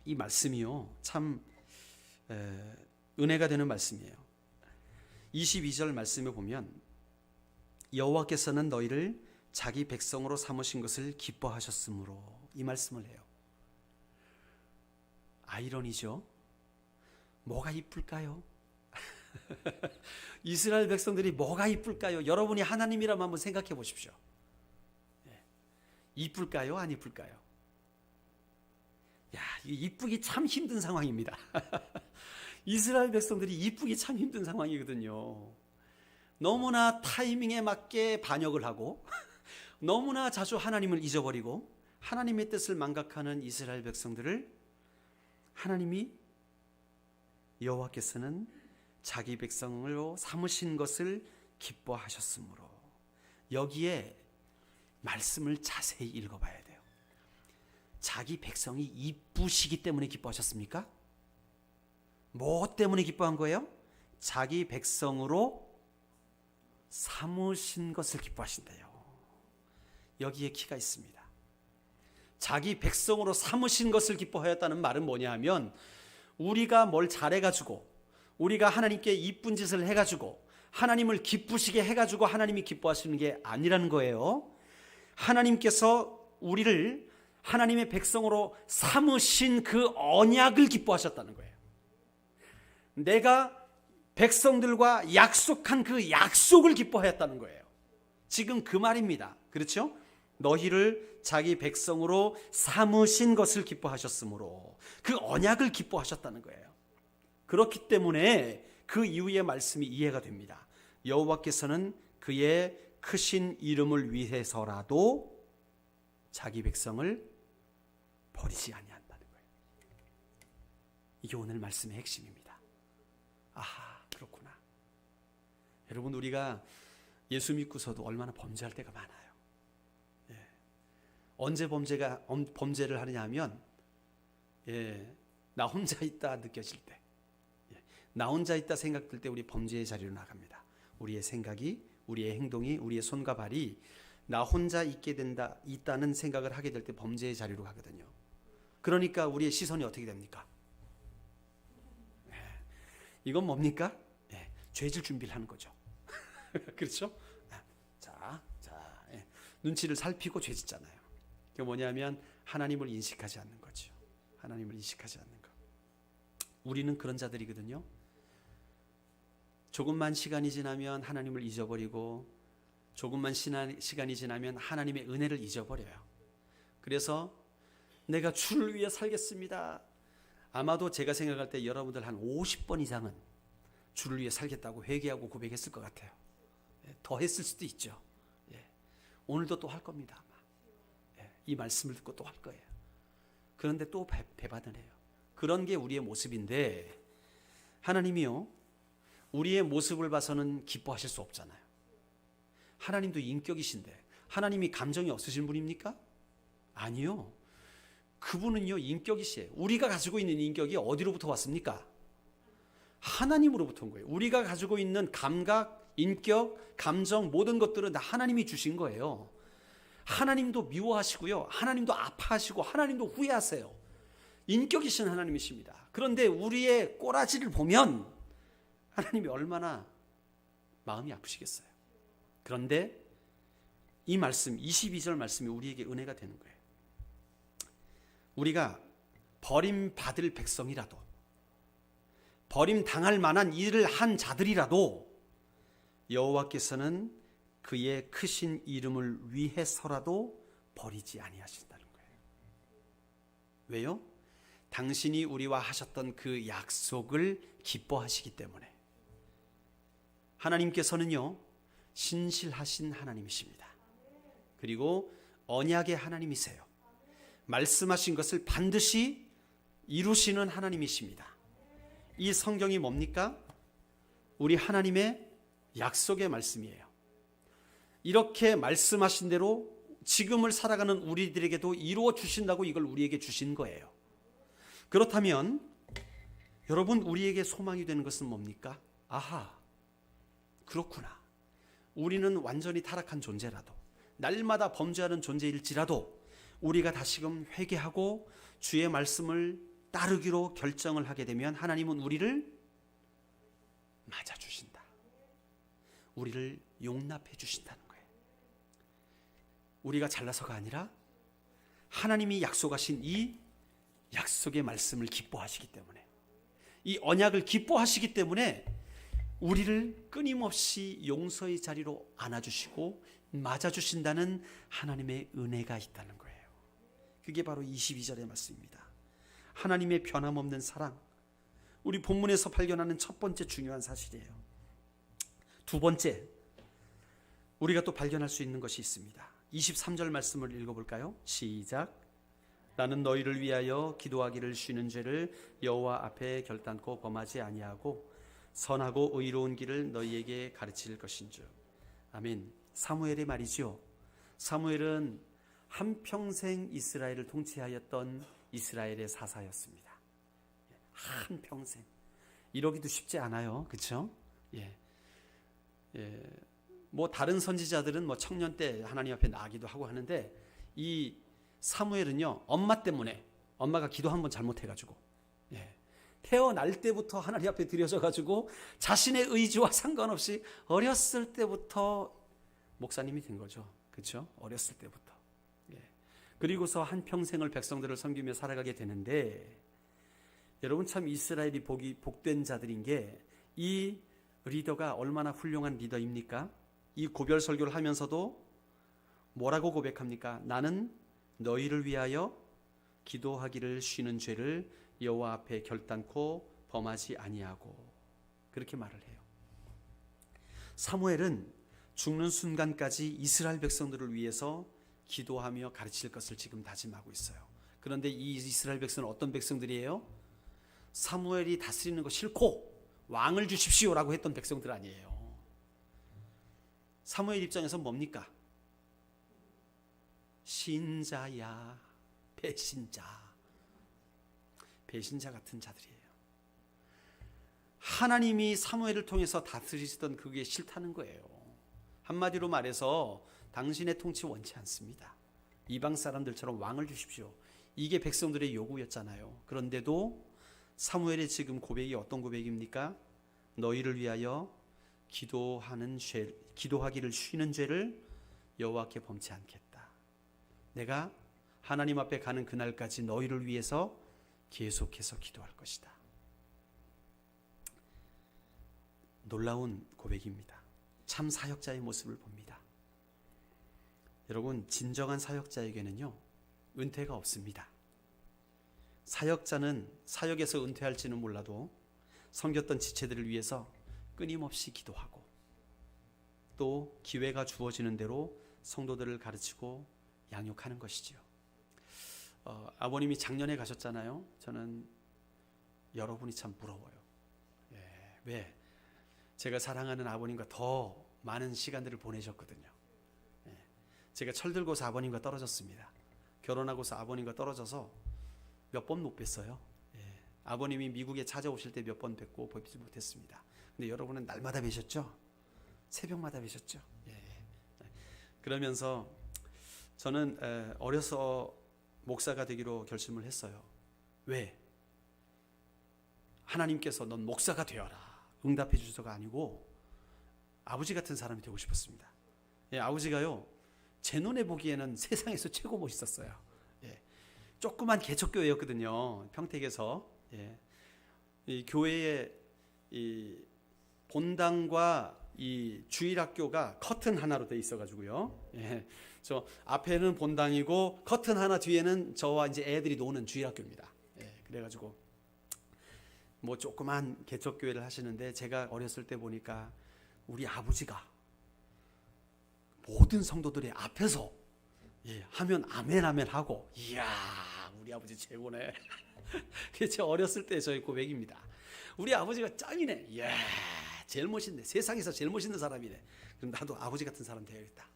이 말씀이요 참 은혜가 되는 말씀이에요. 22절 말씀에 보면 여호와께서는 너희를 자기 백성으로 삼으신 것을 기뻐하셨으므로 이 말씀을 해요. 아이러니죠. 뭐가 이쁠까요? 이스라엘 백성들이 뭐가 이쁠까요? 여러분이 하나님이라면 한번 생각해 보십시오. 이쁠까요? 안 이쁠까요? 야, 이쁘기 참 힘든 상황입니다. 이스라엘 백성들이 이쁘기 참 힘든 상황이거든요. 너무나 타이밍에 맞게 반역을 하고 너무나 자주 하나님을 잊어버리고 하나님의 뜻을 망각하는 이스라엘 백성들을 하나님이 여호와께서는 자기 백성으로 삼으신 것을 기뻐하셨으므로 여기에 말씀을 자세히 읽어봐야 돼요. 자기 백성이 이쁘시기 때문에 기뻐하셨습니까? 뭐 때문에 기뻐한 거예요? 자기 백성으로 삼으신 것을 기뻐하신대요. 여기에 키가 있습니다. 자기 백성으로 삼으신 것을 기뻐하였다는 말은 뭐냐 하면 우리가 뭘 잘해가지고 우리가 하나님께 이쁜 짓을 해가지고 하나님을 기쁘시게 해가지고 하나님이 기뻐하시는 게 아니라는 거예요. 하나님께서 우리를 하나님의 백성으로 삼으신 그 언약을 기뻐하셨다는 거예요. 내가 백성들과 약속한 그 약속을 기뻐하였다는 거예요. 지금 그 말입니다. 그렇죠? 너희를 자기 백성으로 삼으신 것을 기뻐하셨으므로 그 언약을 기뻐하셨다는 거예요. 그렇기 때문에 그 이후의 말씀이 이해가 됩니다. 여호와께서는 그의 크신 이름을 위해서라도 자기 백성을 버리지 아니한다는 거예요. 이게 오늘 말씀의 핵심입니다. 아하, 그렇구나. 여러분, 우리가 예수 믿고서도 얼마나 범죄할 때가 많아요. 예. 언제 범죄를 하느냐 하면 나 혼자 있다 느껴질 때, 나 혼자 있다 생각될 때 우리 범죄의 자리로 나갑니다. 우리의 생각이, 우리의 행동이, 우리의 손과 발이 나 혼자 있다는 생각을 하게 될 때 범죄의 자리로 가거든요. 그러니까 우리의 시선이 어떻게 됩니까? 이건 뭡니까? 죄질 준비를 하는 거죠. 그렇죠? 자, 눈치를 살피고 죄짓잖아요. 그게 뭐냐면 하나님을 인식하지 않는 거죠. 하나님을 인식하지 않는 거. 우리는 그런 자들이거든요. 조금만 시간이 지나면 하나님을 잊어버리고 조금만 시간이 지나면 하나님의 은혜를 잊어버려요. 그래서 내가 주를 위해 살겠습니다. 아마도 제가 생각할 때 여러분들 한 50번 이상은 주를 위해 살겠다고 회개하고 고백했을 것 같아요. 더 했을 수도 있죠. 오늘도 또 할 겁니다. 아마. 이 말씀을 듣고 또 할 거예요. 그런데 또 배반을 해요. 그런 게 우리의 모습인데 하나님이요, 우리의 모습을 봐서는 기뻐하실 수 없잖아요. 하나님도 인격이신데 하나님이 감정이 없으신 분입니까? 아니요. 그분은요, 인격이시에요. 우리가 가지고 있는 인격이 어디로부터 왔습니까? 하나님으로부터 온 거예요. 우리가 가지고 있는 감각, 인격, 감정, 모든 것들은 다 하나님이 주신 거예요. 하나님도 미워하시고요, 하나님도 아파하시고 하나님도 후회하세요. 인격이신 하나님이십니다. 그런데 우리의 꼬라지를 보면 하나님이 얼마나 마음이 아프시겠어요. 그런데 이 말씀, 22절 말씀이 우리에게 은혜가 되는 거예요. 우리가 버림받을 백성이라도, 버림당할 만한 일을 한 자들이라도 여호와께서는 그의 크신 이름을 위해서라도 버리지 아니하신다는 거예요. 왜요? 당신이 우리와 하셨던 그 약속을 기뻐하시기 때문에. 하나님께서는요, 신실하신 하나님이십니다. 그리고 언약의 하나님이세요. 말씀하신 것을 반드시 이루시는 하나님이십니다. 이 성경이 뭡니까? 우리 하나님의 약속의 말씀이에요. 이렇게 말씀하신 대로 지금을 살아가는 우리들에게도 이루어 주신다고 이걸 우리에게 주신 거예요. 그렇다면 여러분, 우리에게 소망이 되는 것은 뭡니까? 아하, 그렇구나. 우리는 완전히 타락한 존재라도, 날마다 범죄하는 존재일지라도 우리가 다시금 회개하고 주의 말씀을 따르기로 결정을 하게 되면 하나님은 우리를 맞아주신다. 우리를 용납해 주신다는 거예요. 우리가 잘나서가 아니라 하나님이 약속하신 이 약속의 말씀을 기뻐하시기 때문에, 이 언약을 기뻐하시기 때문에 우리를 끊임없이 용서의 자리로 안아주시고 맞아주신다는 하나님의 은혜가 있다는 거예요. 그게 바로 22절의 말씀입니다. 하나님의 변함없는 사랑, 우리 본문에서 발견하는 첫 번째 중요한 사실이에요. 두 번째, 우리가 또 발견할 수 있는 것이 있습니다. 23절 말씀을 읽어볼까요? 시작. 나는 너희를 위하여 기도하기를 쉬는 죄를 여호와 앞에 결단코 범하지 아니하고 선하고 의로운 길을 너희에게 가르칠 것인즉. 아멘. 사무엘의 말이죠. 사무엘은 한평생 이스라엘을 통치하였던 이스라엘의 사사였습니다. 한평생. 이러기도 쉽지 않아요. 그렇죠? 뭐 다른 선지자들은 뭐 청년 때 하나님 앞에 나가기도 하고 하는데, 이 사무엘은요, 엄마 때문에, 엄마가 기도 한번 잘못해가지고 태어날 때부터 하나님 앞에 드려져 가지고 자신의 의지와 상관없이 어렸을 때부터 목사님이 된 거죠. 그렇죠? 어렸을 때부터. 예. 그리고서 한 평생을 백성들을 섬기며 살아가게 되는데, 여러분 참 이스라엘이 복된 자들인 게, 이 리더가 얼마나 훌륭한 리더입니까? 이 고별 설교를 하면서도 뭐라고 고백합니까? 나는 너희를 위하여 기도하기를 쉬는 죄를 여호와 앞에 결단코 범하지 아니하고, 그렇게 말을 해요. 사무엘은 죽는 순간까지 이스라엘 백성들을 위해서 기도하며 가르칠 것을 지금 다짐하고 있어요. 그런데 이 이스라엘 백성은 어떤 백성들이에요? 사무엘이 다스리는 거 싫고 왕을 주십시오라고 했던 백성들 아니에요. 사무엘 입장에서 뭡니까? 신자야, 배신자 같은 자들이에요. 하나님이 사무엘을 통해서 다스리시던 그게 싫다는 거예요. 한마디로 말해서 당신의 통치 원치 않습니다. 이방 사람들처럼 왕을 주십시오. 이게 백성들의 요구였잖아요. 그런데도 사무엘의 지금 고백이 어떤 고백입니까? 너희를 위하여 기도하기를 쉬는 죄를 여호와께 범치 않겠다. 내가 하나님 앞에 가는 그날까지 너희를 위해서 계속해서 기도할 것이다. 놀라운 고백입니다. 참 사역자의 모습을 봅니다. 여러분, 진정한 사역자에게는요, 은퇴가 없습니다. 사역자는 사역에서 은퇴할지는 몰라도 섬겼던 지체들을 위해서 끊임없이 기도하고, 또 기회가 주어지는 대로 성도들을 가르치고 양육하는 것이지요. 아버님이 작년에 가셨잖아요. 저는 여러분이 참 부러워요. 예, 왜? 제가 사랑하는 아버님과 더 많은 시간들을 보내셨거든요. 예, 제가 철들고서 아버님과 떨어졌습니다. 결혼하고서 아버님과 떨어져서 몇 번 못 뵀어요. 예, 아버님이 미국에 찾아오실 때 몇 번 뵙고 뵙지 못했습니다. 근데 여러분은 날마다 뵈셨죠? 새벽마다 뵈셨죠? 예. 그러면서 저는 어려서 목사가 되기로 결심을 했어요. 왜? 하나님께서 넌 목사가 되어라 응답해 주셔서가 아니고, 아버지 같은 사람이 되고 싶었습니다. 예, 아버지가요, 제 눈에 보기에는 세상에서 최고 멋있었어요. 예, 조그만 개척교회였거든요. 평택에서. 예, 이 교회의 이 본당과 이 주일학교가 커튼 하나로 돼 있어가지고요. 예, 저 앞에는 본당이고 커튼 하나 뒤에는 저와 이제 애들이 노는 주일학교입니다. 예, 그래가지고 뭐 조그만 개척교회를 하시는데, 제가 어렸을 때 보니까 우리 아버지가 모든 성도들의 앞에서 하면 아멘 아멘 하고, 이야 우리 아버지 최고네. 그게 제 어렸을 때 저의 고백입니다. 우리 아버지가 짱이네. 이야 제일 멋있네. 세상에서 제일 멋있는 사람이네. 그럼 나도 아버지 같은 사람 되어야겠다.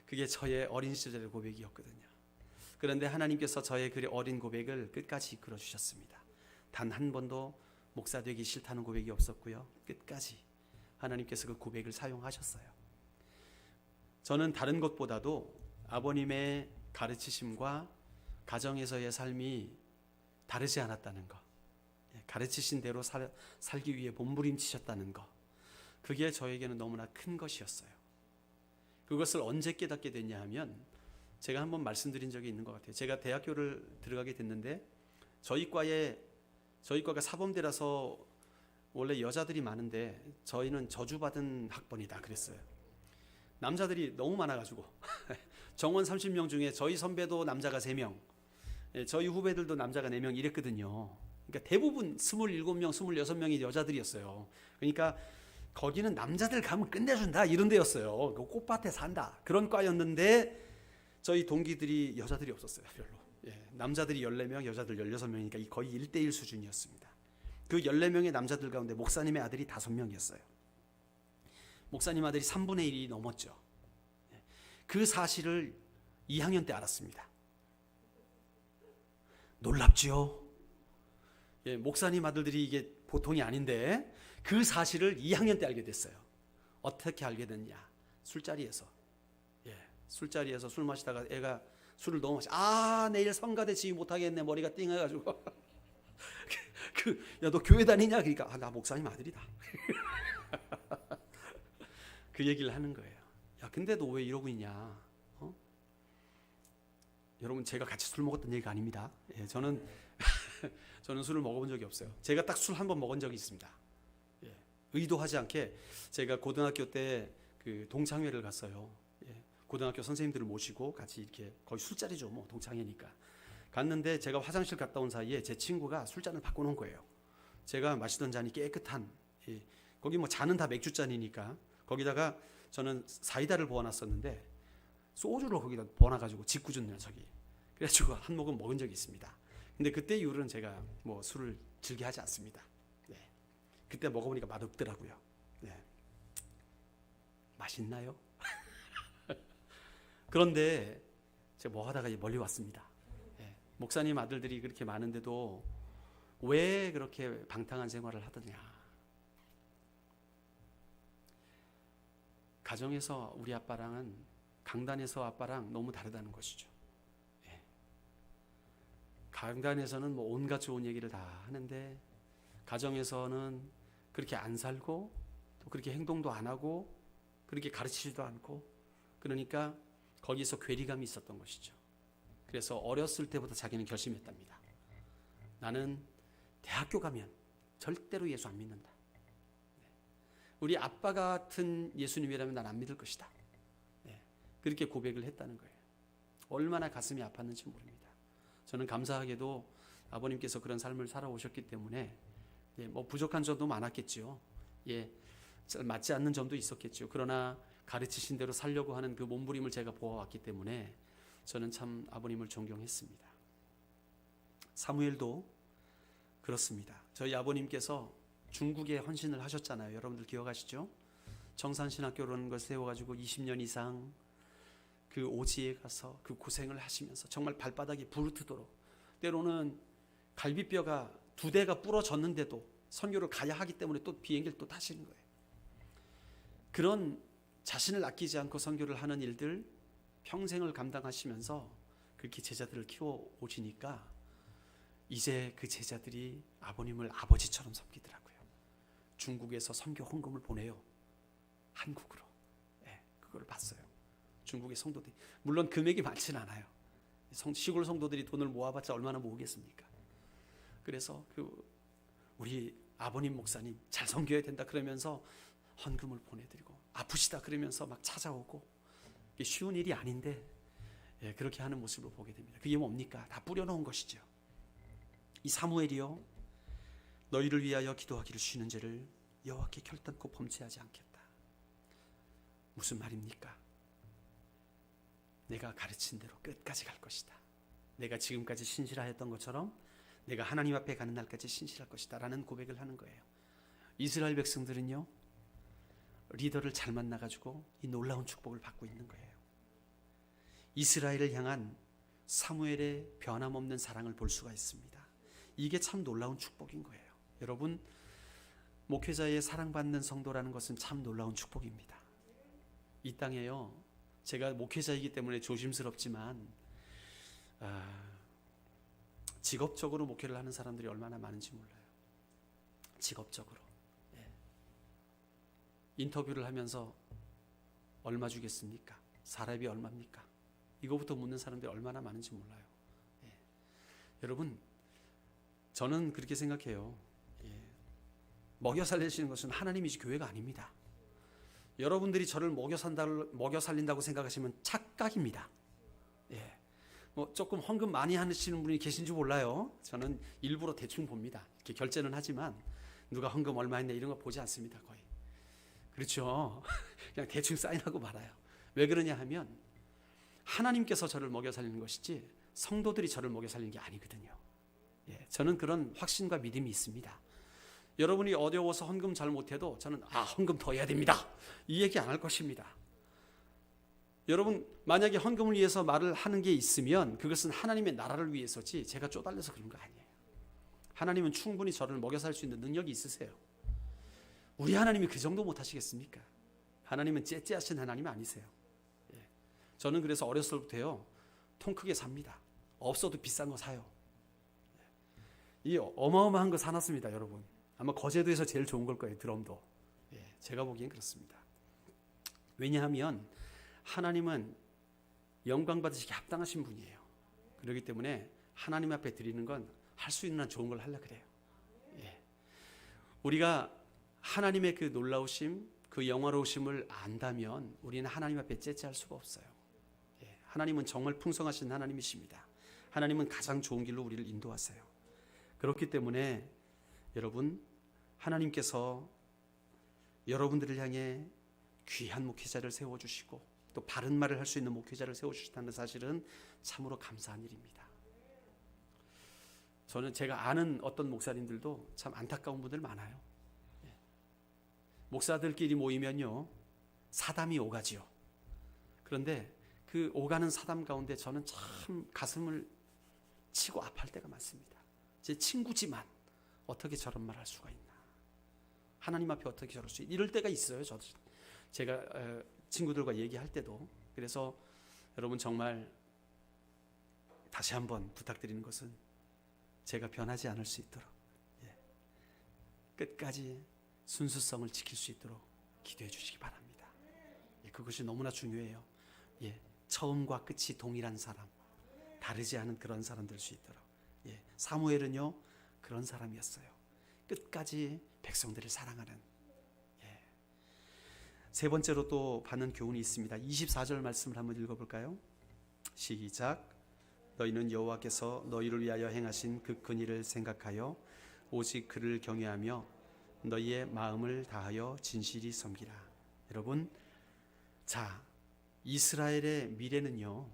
그게 저의 어린 시절의 고백이었거든요. 그런데 하나님께서 저의 그 어린 고백을 끝까지 이끌어 주셨습니다. 단 한 번도 목사 되기 싫다는 고백이 없었고요. 끝까지 하나님께서 그 고백을 사용하셨어요. 저는 다른 것보다도 아버님의 가르치심과 가정에서의 삶이 다르지 않았다는 것, 가르치신 대로 살기 위해 몸부림치셨다는 것, 그게 저에게는 너무나 큰 것이었어요. 그것을 언제 깨닫게 됐냐 하면, 제가 한번 말씀드린 적이 있는 것 같아요. 제가 대학교를 들어가게 됐는데, 저희 과가 사범대라서 원래 여자들이 많은데 저희는 저주받은 학번이다 그랬어요. 남자들이 너무 많아가지고 정원 30명 중에 저희 선배도 남자가 3명, 저희 후배들도 남자가 4명 이랬거든요. 그러니까 대부분 27명, 26명이 여자들이었어요. 그러니까 거기는 남자들 가면 끝내준다 이런 데였어요. 꽃밭에 산다 그런 과였는데, 저희 동기들이 여자들이 없었어요. 별로. 남자들이 14명, 여자들 16명이니까 거의 1대1 수준이었습니다. 그 14명의 남자들 가운데 목사님의 아들이 5명이었어요. 목사님 아들이 3분의 1이 넘었죠. 그 사실을 2학년 때 알았습니다. 놀랍지요? 목사님 아들들이 이게 보통이 아닌데, 그 사실을 2학년 때 알게 됐어요. 어떻게 알게 됐냐? 술자리에서. 술자리에서 술 마시다가 애가 술을 너무 마시, 내일 성가대 지휘 못하겠네, 머리가 띵해가지고. 야, 너 교회 다니냐? 그러니까 나 목사님 아들이다. 그 얘기를 하는 거예요. 야, 근데 너 왜 이러고 있냐? 여러분, 제가 같이 술 먹었던 얘기가 아닙니다. 예, 저는 술을 먹어본 적이 없어요. 제가 딱 술 한 번 먹은 적이 있습니다. 예, 의도하지 않게 제가 고등학교 때 그 동창회를 갔어요. 예, 고등학교 선생님들을 모시고 같이 이렇게 거의 술자리죠, 뭐 동창회니까. 갔는데 제가 화장실 갔다 온 사이에 제 친구가 술잔을 바꿔놓은 거예요. 제가 마시던 잔이 깨끗한, 예, 거기 뭐 잔은 다 맥주잔이니까 거기다가 저는 사이다를 부어놨었는데 소주를 거기다 부어놔가지고 짓궂은 녀석이, 그래가지고 한 모금 먹은 적이 있습니다. 근데 그때 이후로는 제가 뭐 술을 즐겨하지 않습니다. 네. 그때 먹어보니까 맛없더라고요. 네. 맛있나요? 그런데 제가 뭐 하다가 멀리 왔습니다. 네. 목사님 아들들이 그렇게 많은데도 왜 그렇게 방탕한 생활을 하더냐? 가정에서 우리 아빠랑은 강단에서 아빠랑 너무 다르다는 것이죠. 예. 강단에서는 뭐 온갖 좋은 얘기를 다 하는데 가정에서는 그렇게 안 살고 또 그렇게 행동도 안 하고 그렇게 가르치지도 않고, 그러니까 거기서 괴리감이 있었던 것이죠. 그래서 어렸을 때부터 자기는 결심했답니다. 나는 대학교 가면 절대로 예수 안 믿는다. 우리 아빠 같은 예수님이라면 난 안 믿을 것이다. 그렇게 고백을 했다는 거예요. 얼마나 가슴이 아팠는지 모릅니다. 저는 감사하게도 아버님께서 그런 삶을 살아오셨기 때문에 뭐 부족한 점도 많았겠죠. 예, 맞지 않는 점도 있었겠죠. 그러나 가르치신 대로 살려고 하는 그 몸부림을 제가 보아왔기 때문에 저는 참 아버님을 존경했습니다. 사무엘도 그렇습니다. 저희 아버님께서 중국에 헌신을 하셨잖아요. 여러분들 기억하시죠? 청산신학교라는 걸 세워가지고 20년 이상 그 오지에 가서 그 고생을 하시면서 정말 발바닥이 부르트도록, 때로는 갈비뼈가 2대가 부러졌는데도 선교를 가야 하기 때문에 또 비행기를 또 타시는 거예요. 그런 자신을 아끼지 않고 선교를 하는 일들 평생을 감당하시면서 그렇게 제자들을 키워 오시니까 이제 그 제자들이 아버님을 아버지처럼 섬기더라고요. 중국에서 선교 헌금을 보내요. 한국으로. 네, 그걸 봤어요. 중국의 성도들이. 물론 금액이 많지는 않아요. 시골 성도들이 돈을 모아봤자 얼마나 모으겠습니까? 그래서 우리 아버님 목사님 잘 섬겨야 된다 그러면서 헌금을 보내드리고, 아프시다 그러면서 막 찾아오고, 이게 쉬운 일이 아닌데 그렇게 하는 모습을 보게 됩니다. 그게 뭡니까? 다 뿌려놓은 것이죠. 이 사무엘이요, 너희를 위하여 기도하기를 쉬는 죄를 여호와께 결단코 범죄하지 않겠다. 무슨 말입니까? 내가 가르친 대로 끝까지 갈 것이다. 내가 지금까지 신실하였던 것처럼 내가 하나님 앞에 가는 날까지 신실할 것이다 라는 고백을 하는 거예요. 이스라엘 백성들은요, 리더를 잘 만나가지고 이 놀라운 축복을 받고 있는 거예요. 이스라엘을 향한 사무엘의 변함없는 사랑을 볼 수가 있습니다. 이게 참 놀라운 축복인 거예요. 여러분, 목회자의 사랑받는 성도라는 것은 참 놀라운 축복입니다. 이 땅에요, 제가 목회자이기 때문에 조심스럽지만 직업적으로 목회를 하는 사람들이 얼마나 많은지 몰라요. 직업적으로. 예. 인터뷰를 하면서 얼마 주겠습니까? 사람이 얼마입니까? 이거부터 묻는 사람들이 얼마나 많은지 몰라요. 예. 여러분, 저는 그렇게 생각해요. 예. 먹여 살리시는 것은 하나님이지 교회가 아닙니다. 여러분들이 저를 먹여 살린다고 생각하시면 착각입니다. 예. 뭐 조금 헌금 많이 하시는 분이 계신지 몰라요. 저는 일부러 대충 봅니다. 이렇게 결제는 하지만 누가 헌금 얼마 했냐 이런 거 보지 않습니다. 거의. 그렇죠. 그냥 대충 사인하고 말아요. 왜 그러냐 하면 하나님께서 저를 먹여 살리는 것이지 성도들이 저를 먹여 살리는 게 아니거든요. 예. 저는 그런 확신과 믿음이 있습니다. 여러분이 어려워서 헌금 잘 못해도 저는 헌금 더 해야 됩니다, 이 얘기 안 할 것입니다. 여러분, 만약에 헌금을 위해서 말을 하는 게 있으면 그것은 하나님의 나라를 위해서지 제가 쪼달려서 그런 거 아니에요. 하나님은 충분히 저를 먹여 살 수 있는 능력이 있으세요. 우리 하나님이 그 정도 못 하시겠습니까? 하나님은 째째하신 하나님 아니세요. 예. 저는 그래서 어렸을 때부터요, 통 크게 삽니다. 없어도 비싼 거 사요. 이 어마어마한 거 사놨습니다, 여러분. 아마 거제도에서 제일 좋은 걸 거예요, 드럼도. 예, 제가 보기엔 그렇습니다. 왜냐하면 하나님은 영광 받으시기 합당하신 분이에요. 그렇기 때문에 하나님 앞에 드리는 건 할 수 있는 한 좋은 걸 하려고 그래요. 예. 우리가 하나님의 그 놀라우심, 그 영화로우심을 안다면 우리는 하나님 앞에 째째할 수가 없어요. 예. 하나님은 정말 풍성하신 하나님이십니다. 하나님은 가장 좋은 길로 우리를 인도하세요. 그렇기 때문에 여러분, 하나님께서 여러분들을 향해 귀한 목회자를 세워주시고 또 바른 말을 할 수 있는 목회자를 세워주신다는 사실은 참으로 감사한 일입니다. 저는 제가 아는 어떤 목사님들도 참 안타까운 분들 많아요. 목사들끼리 모이면요, 사담이 오가지요. 그런데 그 오가는 사담 가운데 저는 참 가슴을 치고 아파할 때가 많습니다. 제 친구지만 어떻게 저런 말 할 수가 있나, 하나님 앞에 어떻게 저럴 수 있나, 이럴 때가 있어요. 제가 친구들과 얘기할 때도. 그래서 여러분, 정말 다시 한번 부탁드리는 것은 제가 변하지 않을 수 있도록, 끝까지 순수성을 지킬 수 있도록 기도해 주시기 바랍니다. 그것이 너무나 중요해요. 처음과 끝이 동일한 사람, 다르지 않은 그런 사람 될 수 있도록. 사무엘은요, 그런 사람이었어요. 끝까지 백성들을 사랑하는. 세 번째로 또 받는 교훈이 있습니다. 24절 말씀을 한번 읽어볼까요? 시작. 너희는 여호와께서 너희를 위하여 행하신 그 큰 일을 생각하여 오직 그를 경외하며 너희의 마음을 다하여 진실이 섬기라. 여러분, 자, 이스라엘의 미래는요,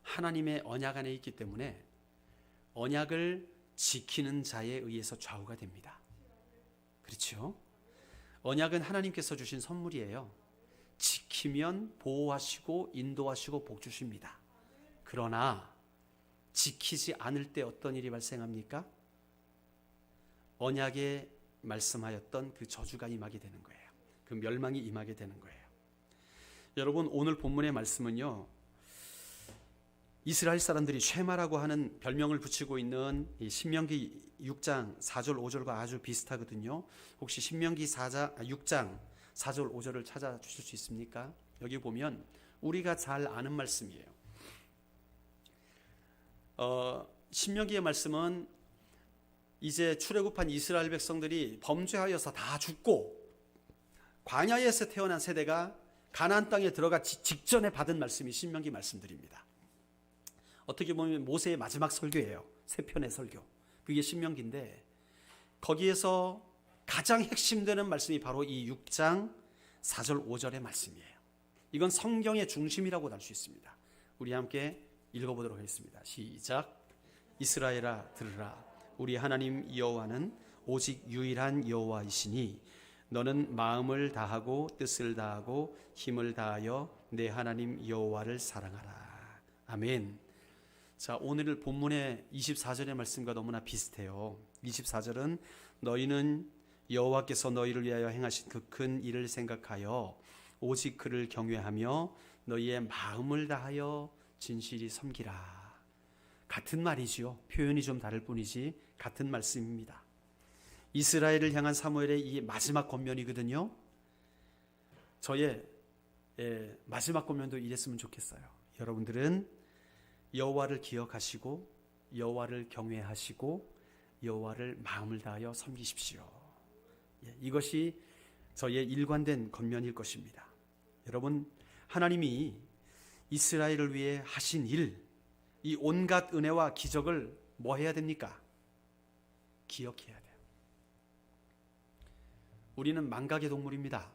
하나님의 언약 안에 있기 때문에 언약을 지키는 자에 의해서 좌우가 됩니다. 그렇죠? 언약은 하나님께서 주신 선물이에요. 지키면 보호하시고 인도하시고 복 주십니다. 그러나 지키지 않을 때 어떤 일이 발생합니까? 언약에 말씀하였던 그 저주가 임하게 되는 거예요. 그 멸망이 임하게 되는 거예요. 여러분, 오늘 본문의 말씀은요, 이스라엘 사람들이 쉐마라고 하는 별명을 붙이고 있는 이 신명기 6장 4절 5절과 아주 비슷하거든요. 혹시 신명기 6장 4절 5절을 찾아주실 수 있습니까? 여기 보면 우리가 잘 아는 말씀이에요. 신명기의 말씀은 이제 출애굽한 이스라엘 백성들이 범죄하여서 다 죽고 광야에서 태어난 세대가 가나안 땅에 들어가기 직전에 받은 말씀이 신명기 말씀들입니다. 어떻게 보면 모세의 마지막 설교예요. 세 편의 설교. 그게 신명기인데 거기에서 가장 핵심되는 말씀이 바로 이 6장 4절 5절의 말씀이에요. 이건 성경의 중심이라고 할 수 있습니다. 우리 함께 읽어보도록 하겠습니다. 시작. 이스라엘아 들으라. 우리 하나님 여호와는 오직 유일한 여호와이시니 너는 마음을 다하고 뜻을 다하고 힘을 다하여 내 하나님 여호와를 사랑하라. 아멘. 자, 오늘 본문의 24절의 말씀과 너무나 비슷해요. 24절은 너희는 여호와께서 너희를 위하여 행하신 그 큰 일을 생각하여 오직 그를 경외하며 너희의 마음을 다하여 진실이 섬기라. 같은 말이지요. 표현이 좀 다를 뿐이지 같은 말씀입니다. 이스라엘을 향한 사무엘의 이 마지막 권면이거든요. 저의 마지막 권면도 이랬으면 좋겠어요. 여러분들은 여호와를 기억하시고 여호와를 경외하시고 여호와를 마음을 다하여 섬기십시오. 이것이 저의 일관된 권면일 것입니다. 여러분, 하나님이 이스라엘을 위해 하신 일, 이 온갖 은혜와 기적을 뭐 해야 됩니까? 기억해야 돼요. 우리는 망각의 동물입니다.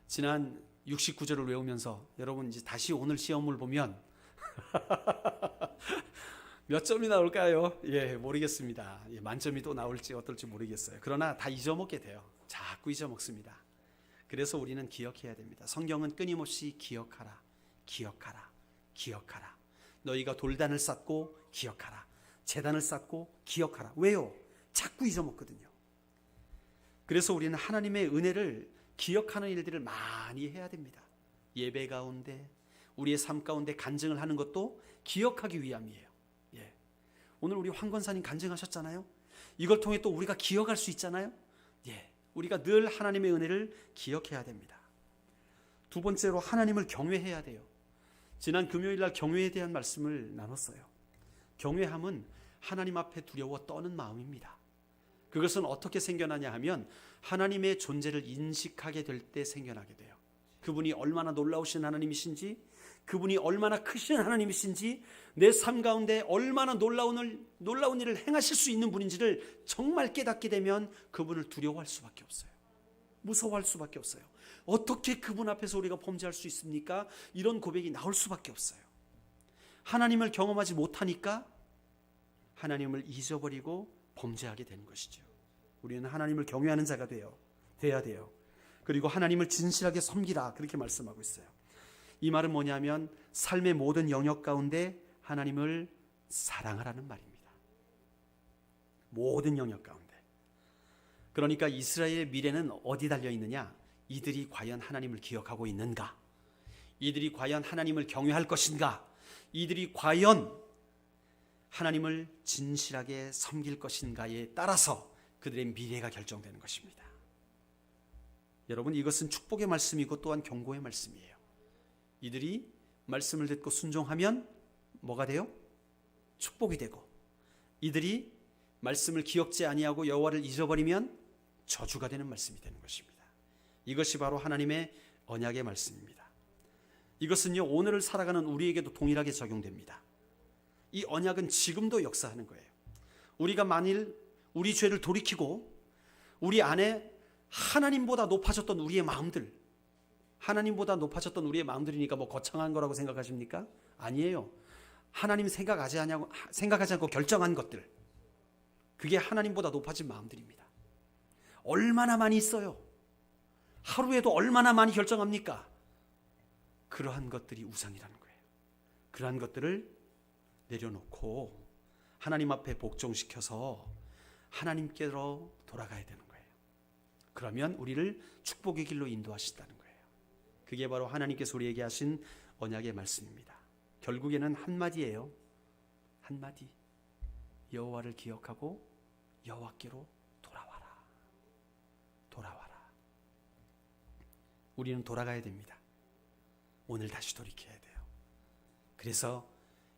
지난 69절을 외우면서 여러분 이제 다시 오늘 시험을 보면 몇 점이 나올까요? 모르겠습니다. 만점이 또 나올지 어떨지 모르겠어요. 그러나 다 잊어먹게 돼요. 자꾸 잊어먹습니다. 그래서 우리는 기억해야 됩니다. 성경은 끊임없이 기억하라, 기억하라, 기억하라. 너희가 돌단을 쌓고 기억하라, 제단을 쌓고 기억하라. 왜요? 자꾸 잊어먹거든요. 그래서 우리는 하나님의 은혜를 기억하는 일들을 많이 해야 됩니다. 예배 가운데, 우리의 삶 가운데 간증을 하는 것도 기억하기 위함이에요. 오늘 우리 황 권사님 간증하셨잖아요. 이걸 통해 또 우리가 기억할 수 있잖아요. 예, 우리가 늘 하나님의 은혜를 기억해야 됩니다. 두 번째로 하나님을 경외해야 돼요. 지난 금요일 날 경외에 대한 말씀을 나눴어요. 경외함은 하나님 앞에 두려워 떠는 마음입니다. 그것은 어떻게 생겨나냐 하면 하나님의 존재를 인식하게 될 때 생겨나게 돼요. 그분이 얼마나 놀라우신 하나님이신지, 그분이 얼마나 크신 하나님이신지, 내 삶 가운데 얼마나 놀라운 일을 행하실 수 있는 분인지를 정말 깨닫게 되면 그분을 두려워할 수밖에 없어요. 무서워할 수밖에 없어요. 어떻게 그분 앞에서 우리가 범죄할 수 있습니까? 이런 고백이 나올 수밖에 없어요. 하나님을 경험하지 못하니까 하나님을 잊어버리고 범죄하게 되는 것이죠. 우리는 하나님을 경외하는 자가 돼야 돼요. 그리고 하나님을 진실하게 섬기라, 그렇게 말씀하고 있어요. 이 말은 뭐냐면 삶의 모든 영역 가운데 하나님을 사랑하라는 말입니다. 모든 영역 가운데. 그러니까 이스라엘의 미래는 어디 달려 있느냐? 이들이 과연 하나님을 기억하고 있는가? 이들이 과연 하나님을 경외할 것인가? 이들이 과연 하나님을 진실하게 섬길 것인가에 따라서 그들의 미래가 결정되는 것입니다. 여러분, 이것은 축복의 말씀이고 또한 경고의 말씀이에요. 이들이 말씀을 듣고 순종하면 뭐가 돼요? 축복이 되고, 이들이 말씀을 기억지 아니하고 여호와를 잊어버리면 저주가 되는 말씀이 되는 것입니다. 이것이 바로 하나님의 언약의 말씀입니다. 이것은요, 오늘을 살아가는 우리에게도 동일하게 적용됩니다. 이 언약은 지금도 역사하는 거예요. 우리가 만일 우리 죄를 돌이키고 우리 안에 하나님보다 높아졌던 우리의 마음들, 하나님보다 높아졌던 우리의 마음들이니까 뭐 거창한 거라고 생각하십니까? 아니에요. 하나님 생각하지 않고 결정한 것들, 그게 하나님보다 높아진 마음들입니다. 얼마나 많이 있어요. 하루에도 얼마나 많이 결정합니까? 그러한 것들이 우상이라는 거예요. 그러한 것들을 내려놓고 하나님 앞에 복종시켜서 하나님께로 돌아가야 되는 거예요. 그러면 우리를 축복의 길로 인도하신다는 거예요. 그게 바로 하나님께서 우리에게 하신 언약의 말씀입니다. 결국에는 한마디예요. 한마디. 여호와를 기억하고 여호와께로 돌아와라. 돌아와라. 우리는 돌아가야 됩니다. 오늘 다시 돌이켜야 돼요. 그래서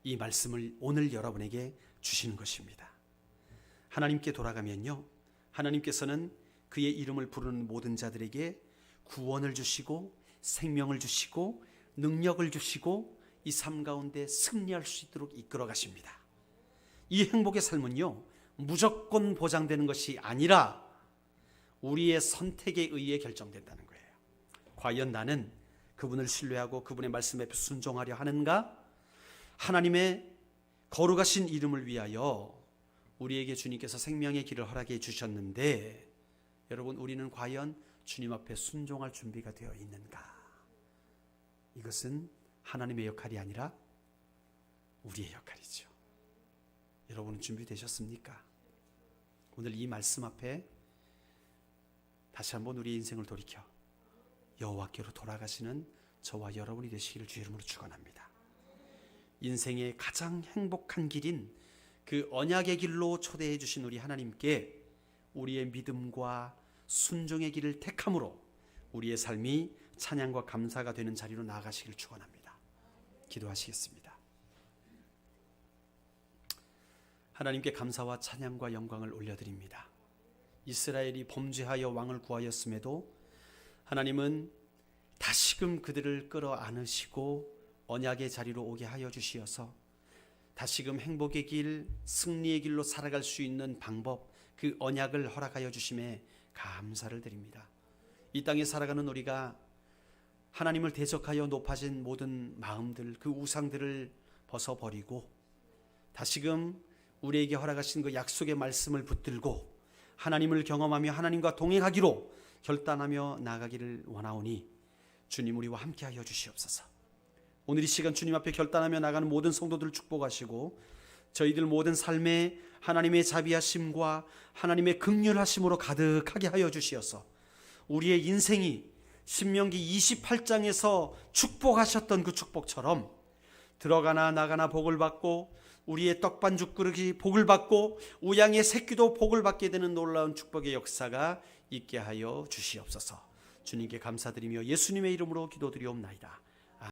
이 말씀을 오늘 여러분에게 주시는 것입니다. 하나님께 돌아가면요, 하나님께서는 그의 이름을 부르는 모든 자들에게 구원을 주시고 생명을 주시고 능력을 주시고 이 삶 가운데 승리할 수 있도록 이끌어 가십니다. 이 행복의 삶은요, 무조건 보장되는 것이 아니라 우리의 선택에 의해 결정된다는 거예요. 과연 나는 그분을 신뢰하고 그분의 말씀에 순종하려 하는가? 하나님의 거룩하신 이름을 위하여 우리에게 주님께서 생명의 길을 허락해 주셨는데, 여러분, 우리는 과연 주님 앞에 순종할 준비가 되어 있는가? 이것은 하나님의 역할이 아니라 우리의 역할이죠. 여러분은 준비되셨습니까? 오늘 이 말씀 앞에 다시 한번 우리의 인생을 돌이켜 여호와께로 돌아가시는 저와 여러분이 되시기를 주 이름으로 축원합니다. 인생의 가장 행복한 길인 그 언약의 길로 초대해 주신 우리 하나님께 우리의 믿음과 순종의 길을 택함으로 우리의 삶이 찬양과 감사가 되는 자리로 나아가시길 축원합니다. 기도하시겠습니다. 하나님께 감사와 찬양과 영광을 올려드립니다. 이스라엘이 범죄하여 왕을 구하였음에도 하나님은 다시금 그들을 끌어안으시고 언약의 자리로 오게 하여 주시어서 다시금 행복의 길, 승리의 길로 살아갈 수 있는 방법, 그 언약을 허락하여 주심에 감사를 드립니다. 이 땅에 살아가는 우리가 하나님을 대적하여 높아진 모든 마음들, 그 우상들을 벗어버리고 다시금 우리에게 허락하신 그 약속의 말씀을 붙들고 하나님을 경험하며 하나님과 동행하기로 결단하며 나아가기를 원하오니 주님, 우리와 함께하여 주시옵소서. 오늘 이 시간 주님 앞에 결단하며 나가는 모든 성도들을 축복하시고 저희들 모든 삶에 하나님의 자비하심과 하나님의 긍휼하심으로 가득하게 하여 주시어서 우리의 인생이 신명기 28장에서 축복하셨던 그 축복처럼 들어가나 나가나 복을 받고 우리의 떡반죽 그릇이 복을 받고 우양의 새끼도 복을 받게 되는 놀라운 축복의 역사가 있게 하여 주시옵소서. 주님께 감사드리며 예수님의 이름으로 기도드리옵나이다.